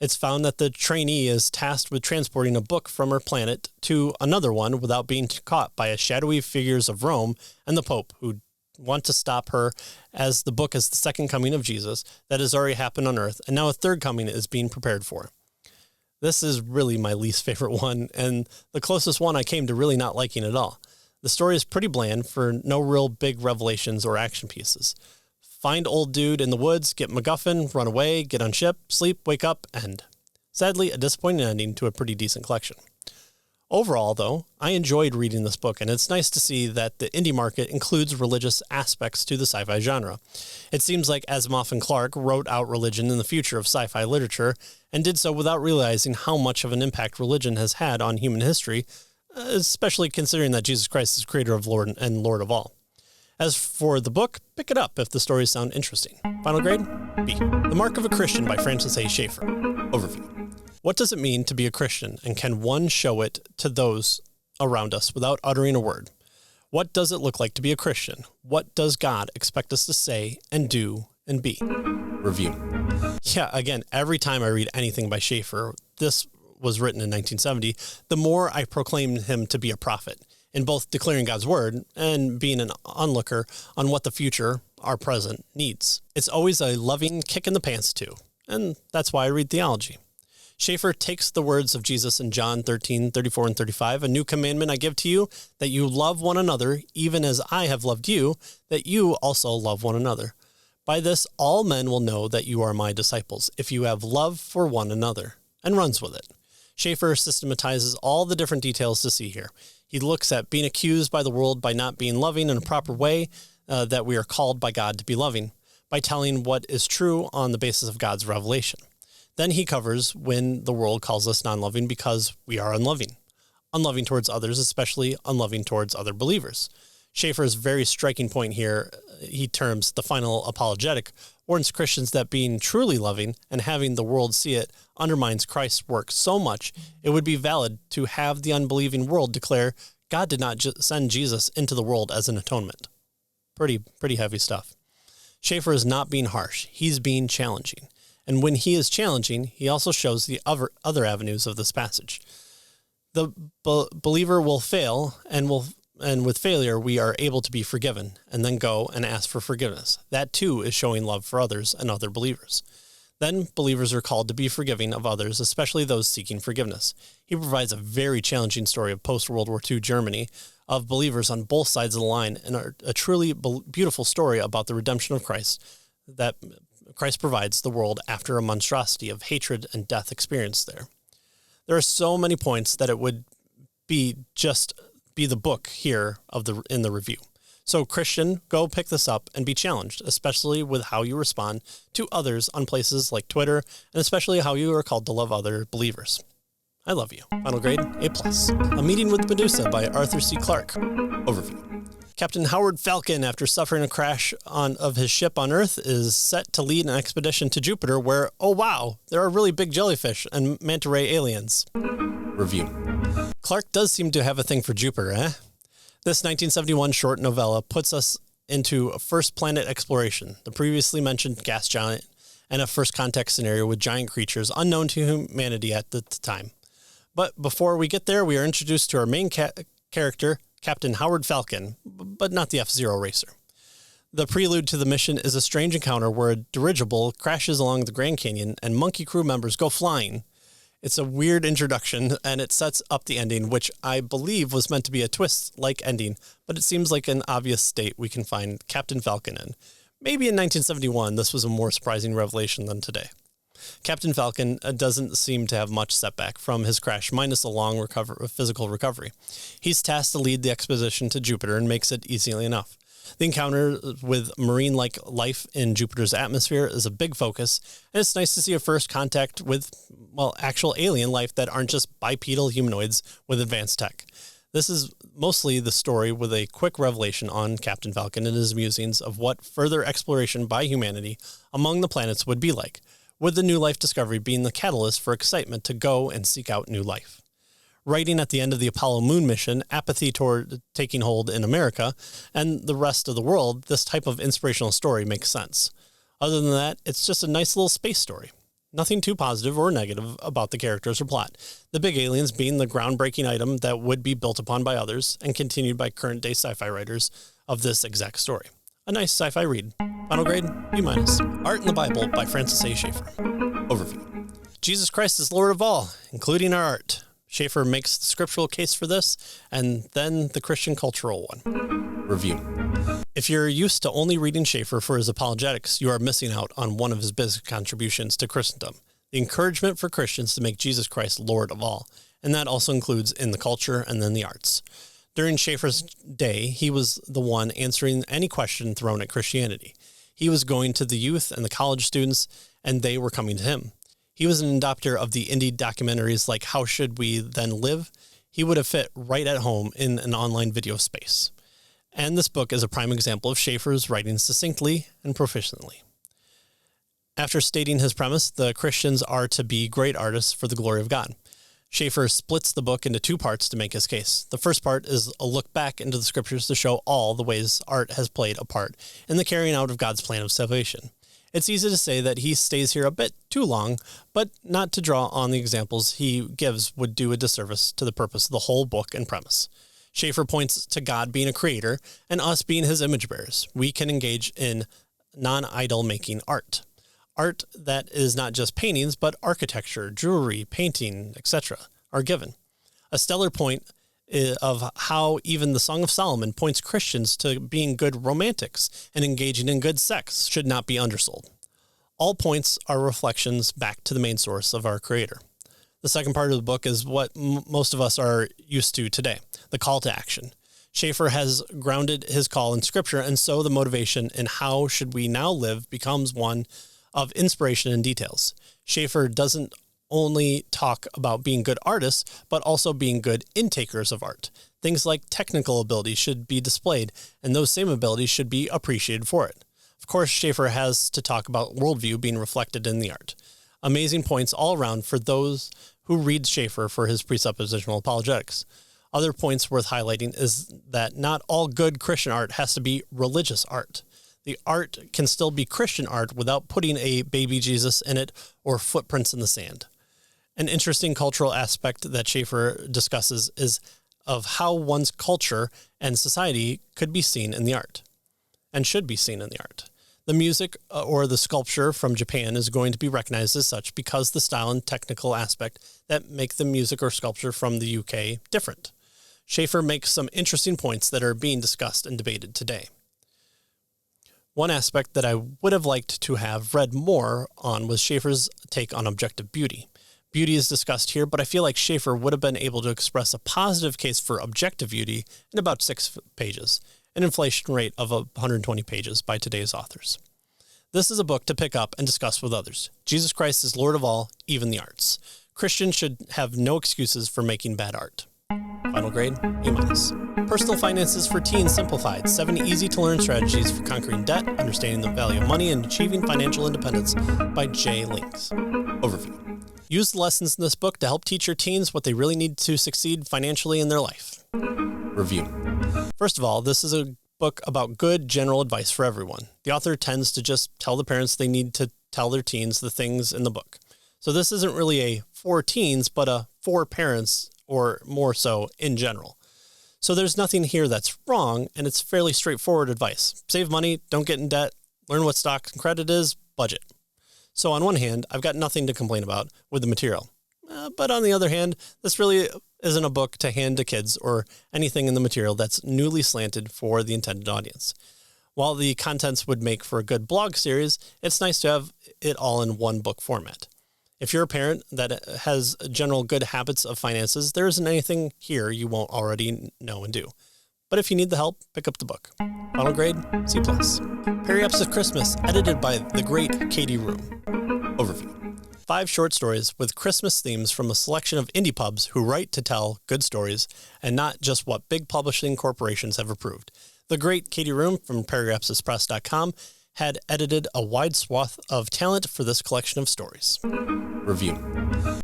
It's found that the trainee is tasked with transporting a book from her planet to another one without being caught by shadowy figures of Rome and the Pope, who want to stop her, as the book is the second coming of Jesus that has already happened on Earth, and now a third coming is being prepared for. This is really my least favorite one, and the closest one I came to really not liking at all. The story is pretty bland for no real big revelations or action pieces. Find old dude in the woods, get MacGuffin, run away, get on ship, sleep, wake up, end. Sadly, a disappointing ending to a pretty decent collection. Overall, though, I enjoyed reading this book, and it's nice to see that the indie market includes religious aspects to the sci-fi genre. It seems like Asimov and Clarke wrote out religion in the future of sci-fi literature, and did so without realizing how much of an impact religion has had on human history, especially considering that Jesus Christ is creator of Lord and Lord of all. As for the book, pick it up if the stories sound interesting. Final grade? B. The Mark of a Christian by Francis A. Schaeffer. Overview. What does it mean to be a Christian, and can one show it to those around us without uttering a word? What does it look like to be a Christian? What does God expect us to say and do and be? Review. Yeah, again, every time I read anything by Schaeffer, this was written in 1970, the more I proclaim him to be a prophet, in both declaring God's word and being an onlooker on what the future, our present, needs. It's always a loving kick in the pants too, and that's why I read theology. Schaeffer takes the words of Jesus in John 13:34 and 35, "A new commandment I give to you, that you love one another, even as I have loved you, that you also love one another. By this all men will know that you are my disciples, if you have love for one another," and runs with it. Schaeffer systematizes all the different details to see here. He looks at being accused by the world by not being loving in a proper way, that we are called by God to be loving, by telling what is true on the basis of God's revelation. Then he covers when the world calls us non-loving because we are unloving. Unloving towards others, especially unloving towards other believers. Schaeffer's very striking point here, he terms the final apologetic, warns Christians that being truly loving and having the world see it undermines Christ's work so much it would be valid to have the unbelieving world declare God did not send Jesus into the world as an atonement. Pretty heavy stuff. Schaeffer is not being harsh. He's being challenging. And when he is challenging, he also shows the other avenues of this passage. The believer will fail, and with failure, we are able to be forgiven, and then go and ask for forgiveness. That too is showing love for others and other believers. Then believers are called to be forgiving of others, especially those seeking forgiveness. He provides a very challenging story of post-World War II Germany, of believers on both sides of the line, and a truly beautiful story about the redemption of Christ, that Christ provides the world after a monstrosity of hatred and death experienced there. There are so many points that it would be the book here in the review. So Christian, go pick this up and be challenged, especially with how you respond to others on places like Twitter, and especially how you are called to love other believers. I love you. Final grade, A+. A Meeting with Medusa by Arthur C. Clarke. Overview. Captain Howard Falcon, after suffering a crash of his ship on Earth, is set to lead an expedition to Jupiter where, oh wow, there are really big jellyfish and manta ray aliens. Review. Clarke does seem to have a thing for Jupiter, eh? This 1971 short novella puts us into a first planet exploration, the previously mentioned gas giant, and a first contact scenario with giant creatures unknown to humanity at the time. But before we get there, we are introduced to our main character, Captain Howard Falcon, but not the F-Zero racer. The prelude to the mission is a strange encounter where a dirigible crashes along the Grand Canyon and monkey crew members go flying. It's a weird introduction, and it sets up the ending, which I believe was meant to be a twist-like ending, but it seems like an obvious state we can find Captain Falcon in. Maybe in 1971, this was a more surprising revelation than today. Captain Falcon doesn't seem to have much setback from his crash, minus a long physical recovery. He's tasked to lead the expedition to Jupiter and makes it easily enough. The encounter with marine-like life in Jupiter's atmosphere is a big focus, and it's nice to see a first contact with, actual alien life that aren't just bipedal humanoids with advanced tech. This is mostly the story with a quick revelation on Captain Falcon and his musings of what further exploration by humanity among the planets would be like, with the new life discovery being the catalyst for excitement to go and seek out new life. Writing at the end of the Apollo moon mission, apathy toward taking hold in America and the rest of the world, this type of inspirational story makes sense. Other than that, it's just a nice little space story. Nothing too positive or negative about the characters or plot. The big aliens being the groundbreaking item that would be built upon by others and continued by current-day sci-fi writers of this exact story. A nice sci-fi read. Final grade, B-. Art in the Bible by Francis A. Schaeffer. Overview. Jesus Christ is Lord of all, including our art. Schaeffer makes the scriptural case for this, and then the Christian cultural one. Review. If you're used to only reading Schaeffer for his apologetics, you are missing out on one of his biggest contributions to Christendom, the encouragement for Christians to make Jesus Christ Lord of all, and that also includes in the culture and then the arts. During Schaeffer's day, he was the one answering any question thrown at Christianity. He was going to the youth and the college students, and they were coming to him. He was an adopter of the indie documentaries like How Should We Then Live? He would have fit right at home in an online video space. And this book is a prime example of Schaeffer's writing succinctly and proficiently. After stating his premise, the Christians are to be great artists for the glory of God. Schaeffer splits the book into two parts to make his case. The first part is a look back into the scriptures to show all the ways art has played a part in the carrying out of God's plan of salvation. It's easy to say that he stays here a bit too long, but not to draw on the examples he gives would do a disservice to the purpose of the whole book and premise. Schaeffer points to God being a creator and us being his image bearers. We can engage in non-idol making art. Art that is not just paintings, but architecture, jewelry, painting, etc. are given. A stellar point of how even the Song of Solomon points Christians to being good romantics and engaging in good sex should not be undersold. All points are reflections back to the main source of our Creator. The second part of the book is what most of us are used to today, the call to action. Schaeffer has grounded his call in Scripture, and so the motivation in how should we now live becomes one of inspiration and details. Schaeffer doesn't only talk about being good artists, but also being good intakers of art. Things like technical ability should be displayed, and those same abilities should be appreciated for it. Of course, Schaeffer has to talk about worldview being reflected in the art. Amazing points all around for those who read Schaeffer for his presuppositional apologetics. Other points worth highlighting is that not all good Christian art has to be religious art. The art can still be Christian art without putting a baby Jesus in it or footprints in the sand. An interesting cultural aspect that Schaeffer discusses is of how one's culture and society could be seen in the art and should be seen in the art. The music or the sculpture from Japan is going to be recognized as such because the style and technical aspect that make the music or sculpture from the UK different. Schaeffer makes some interesting points that are being discussed and debated today. One aspect that I would have liked to have read more on was Schaeffer's take on objective beauty. Beauty is discussed here, but I feel like Schaeffer would have been able to express a positive case for objective beauty in about 6 pages, an inflation rate of 120 pages by today's authors. This is a book to pick up and discuss with others. Jesus Christ is Lord of all, even the arts. Christians should have no excuses for making bad art. Final grade, A-. Personal Finances for Teens Simplified, 7 easy-to-learn strategies for conquering debt, understanding the value of money, and achieving financial independence by J. Links. Overview. Use the lessons in this book to help teach your teens what they really need to succeed financially in their life. Review. First of all, this is a book about good general advice for everyone. The author tends to just tell the parents they need to tell their teens the things in the book. So this isn't really a for teens, but a for parents or more so in general. So there's nothing here that's wrong, and it's fairly straightforward advice. Save money, don't get in debt, learn what stock and credit is, budget. So on one hand, I've got nothing to complain about with the material. But on the other hand, this really isn't a book to hand to kids or anything in the material that's newly slanted for the intended audience. While the contents would make for a good blog series, it's nice to have it all in one book format. If you're a parent that has general good habits of finances, there isn't anything here you won't already know and do. But if you need the help, pick up the book. Final grade, C+. Periapsis Christmas, edited by the great Katie Room. Overview. 5 short stories with Christmas themes from a selection of indie pubs who write to tell good stories and not just what big publishing corporations have approved. The great Katie Room from periapsispress.com had edited a wide swath of talent for this collection of stories. Review.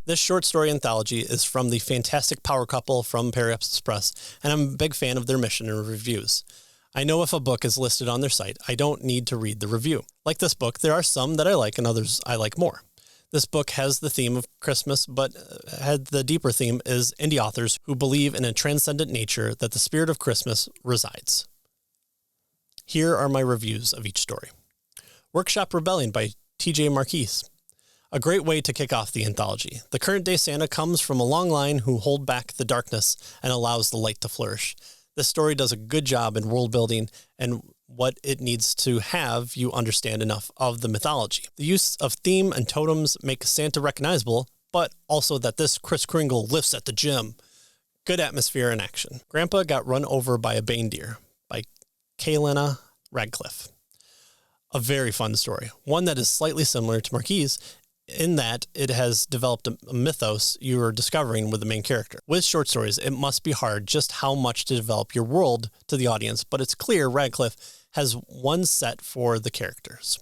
This short story anthology is from the fantastic power couple from Periapsis Press, and I'm a big fan of their mission and reviews. I know if a book is listed on their site, I don't need to read the review. Like this book, there are some that I like and others I like more. This book has the theme of Christmas, but the deeper theme is indie authors who believe in a transcendent nature that the spirit of Christmas resides. Here are my reviews of each story. Workshop Rebellion by T.J. Marquise. A great way to kick off the anthology. The current-day Santa comes from a long line who hold back the darkness and allows the light to flourish. This story does a good job in world building and what it needs to have you understand enough of the mythology. The use of theme and totems make Santa recognizable, but also that this Kris Kringle lifts at the gym. Good atmosphere and action. Grandpa Got Run Over by a Reindeer by Kaylana Radcliffe. A very fun story, one that is slightly similar to Marquise in that it has developed a mythos you are discovering with the main character. With short stories, it must be hard just how much to develop your world to the audience, but it's clear Radcliffe has one set for the characters.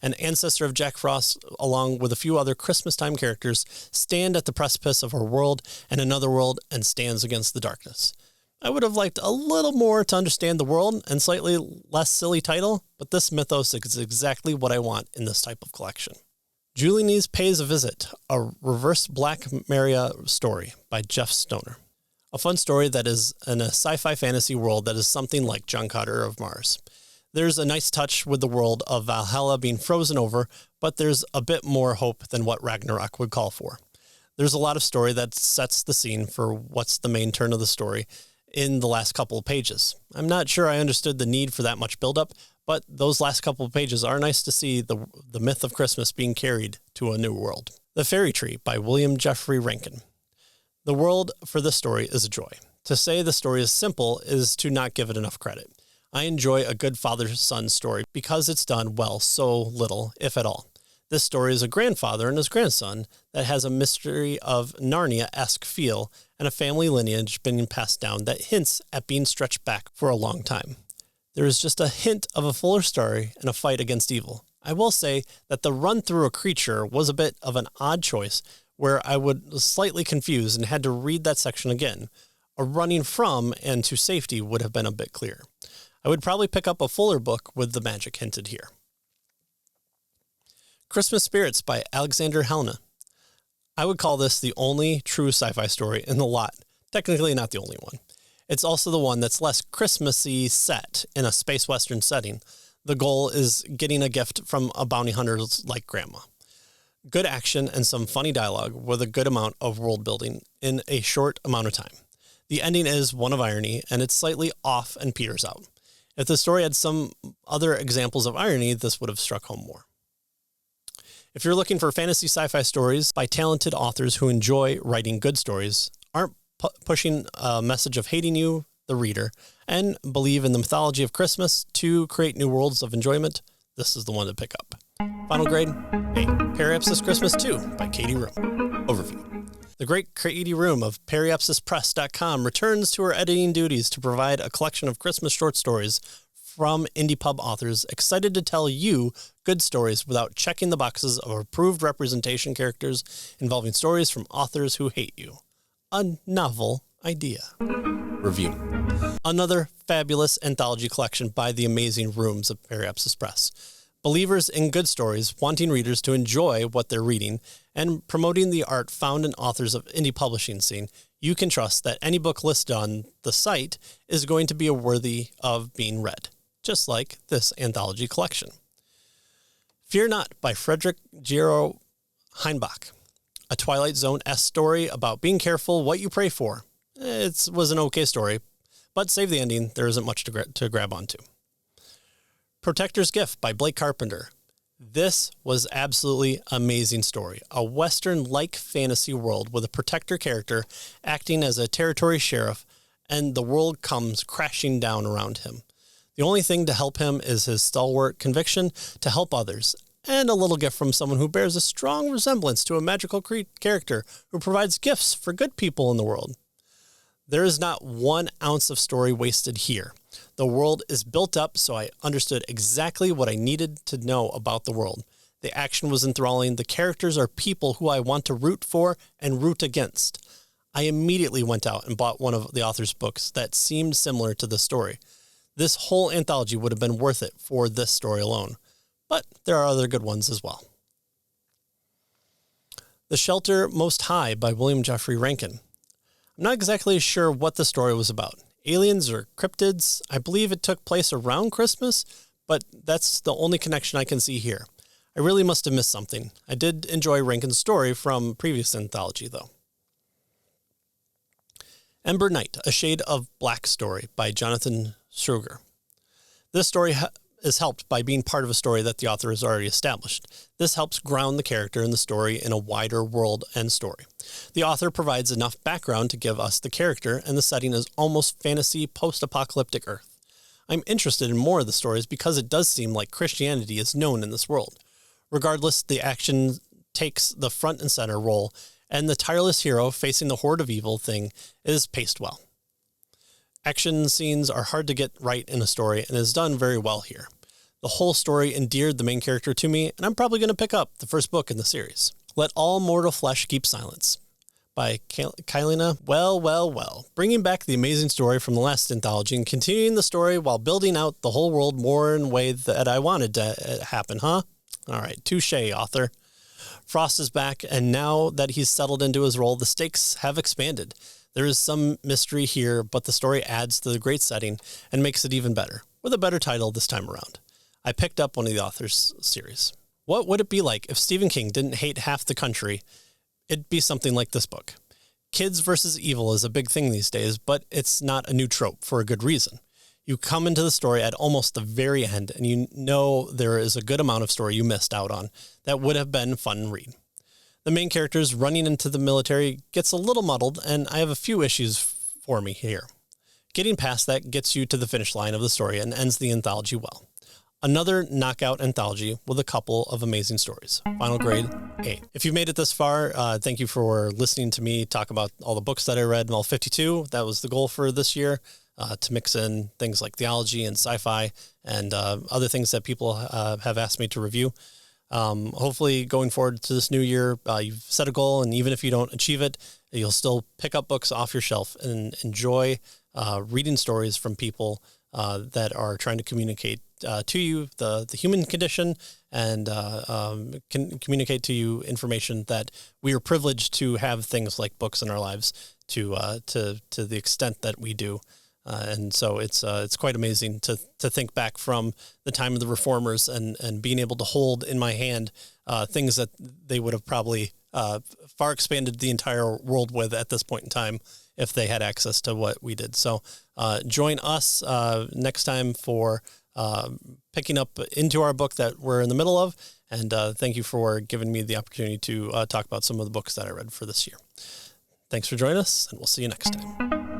An ancestor of Jack Frost, along with a few other Christmas-time characters, stand at the precipice of our world and another world and stands against the darkness. I would have liked a little more to understand the world and slightly less silly title, but this mythos is exactly what I want in this type of collection. Julianese Pays a Visit, a reverse Black Maria story by Jeff Stoner. A fun story that is in a sci-fi fantasy world that is something like John Carter of Mars. There's a nice touch with the world of Valhalla being frozen over, but there's a bit more hope than what Ragnarok would call for. There's a lot of story that sets the scene for what's the main turn of the story in the last couple of pages. I'm not sure I understood the need for that much buildup, but those last couple of pages are nice to see the myth of Christmas being carried to a new world. The Fairy Tree by William Jeffrey Rankin. The world for this story is a joy. To say the story is simple is to not give it enough credit. I enjoy a good father-son story because it's done well so little, if at all. This story is a grandfather and his grandson that has a mystery of Narnia-esque feel and a family lineage being passed down that hints at being stretched back for a long time. There is just a hint of a fuller story and a fight against evil. I will say that the run through a creature was a bit of an odd choice where I was slightly confused and had to read that section again. A running from and to safety would have been a bit clearer. I would probably pick up a fuller book with the magic hinted here. Christmas Spirits by Alexander Helena. I would call this the only true sci-fi story in the lot. Technically not the only one. It's also the one that's less Christmassy set in a space western setting. The goal is getting a gift from a bounty hunter like Grandma. Good action and some funny dialogue with a good amount of world building in a short amount of time. The ending is one of irony, and it's slightly off and peters out. If the story had some other examples of irony, this would have struck home more. If you're looking for fantasy sci-fi stories by talented authors who enjoy writing good stories, aren't pushing a message of hating you, the reader, and believe in the mythology of Christmas to create new worlds of enjoyment, this is the one to pick up. Final grade, A. Periapsis Christmas 2 by Katie Room. Overview. The great Katie Room of periapsispress.com returns to her editing duties to provide a collection of Christmas short stories from indie pub authors excited to tell you good stories without checking the boxes of approved representation characters involving stories from authors who hate you. A novel idea. Review. Another fabulous anthology collection by the amazing Rooms of Periapsis Press. Believers in good stories, wanting readers to enjoy what they're reading, and promoting the art found in authors of indie publishing scene, you can trust that any book listed on the site is going to be worthy of being read, just like this anthology collection. Fear Not by Frederick Gero Heinbach, a Twilight Zone-esque story about being careful what you pray for. It was an okay story, but save the ending, there isn't much to grab onto. Protector's Gift by Blake Carpenter. This was absolutely amazing story. A Western-like fantasy world with a protector character acting as a territory sheriff, and the world comes crashing down around him. The only thing to help him is his stalwart conviction to help others, and a little gift from someone who bears a strong resemblance to a magical character who provides gifts for good people in the world. There is not 1 ounce of story wasted here. The world is built up so I understood exactly what I needed to know about the world. The action was enthralling. The characters are people who I want to root for and root against. I immediately went out and bought one of the author's books that seemed similar to the story. This whole anthology would have been worth it for this story alone. But there are other good ones as well. The Shelter Most High by William Jeffrey Rankin. I'm not exactly sure what the story was about. Aliens or cryptids? I believe it took place around Christmas, but that's the only connection I can see here. I really must have missed something. I did enjoy Rankin's story from previous anthology, though. Ember Night, A Shade of Black story by Jonathan Schruger. This story is helped by being part of a story that the author has already established. This helps ground the character in the story in a wider world and story. The author provides enough background to give us the character, and the setting is almost fantasy post-apocalyptic Earth. I'm interested in more of the stories because it does seem like Christianity is known in this world. Regardless, the action takes the front and center role, and the tireless hero facing the horde of evil thing is paced well. Action scenes are hard to get right in a story and is done very well here. The whole story endeared the main character to me, and I'm probably going to pick up the first book in the series. Let All Mortal Flesh Keep Silence by Kylina. Well. Bringing back the amazing story from the last anthology and continuing the story while building out the whole world more in a way that I wanted to happen, huh? All right, touche, author. Frost is back, and now that he's settled into his role, the stakes have expanded. There is some mystery here, but the story adds to the great setting and makes it even better, with a better title this time around. I picked up one of the author's series. What would it be like if Stephen King didn't hate half the country? It'd be something like this book. Kids versus evil is a big thing these days, but it's not a new trope for a good reason. You come into the story at almost the very end, and you know there is a good amount of story you missed out on that would have been fun to read. The main characters running into the military gets a little muddled, and I have a few issues for me here. Getting past that gets you to the finish line of the story and ends the anthology well. Another knockout anthology with a couple of amazing stories. Final grade, A. If you've made it this far, thank you for listening to me talk about all the books that I read, all 52. That was the goal for this year, to mix in things like theology and sci-fi and other things that people have asked me to review. Hopefully going forward to this new year, you've set a goal, and even if you don't achieve it, you'll still pick up books off your shelf and enjoy reading stories from people that are trying to communicate to you the human condition and can communicate to you information that we are privileged to have things like books in our lives to the extent that we do. And so it's quite amazing to think back from the time of the reformers and being able to hold in my hand things that they would have probably far expanded the entire world with at this point in time if they had access to what we did. So join us next time for picking up into our book that we're in the middle of. And thank you for giving me the opportunity to talk about some of the books that I read for this year. Thanks for joining us, and we'll see you next time.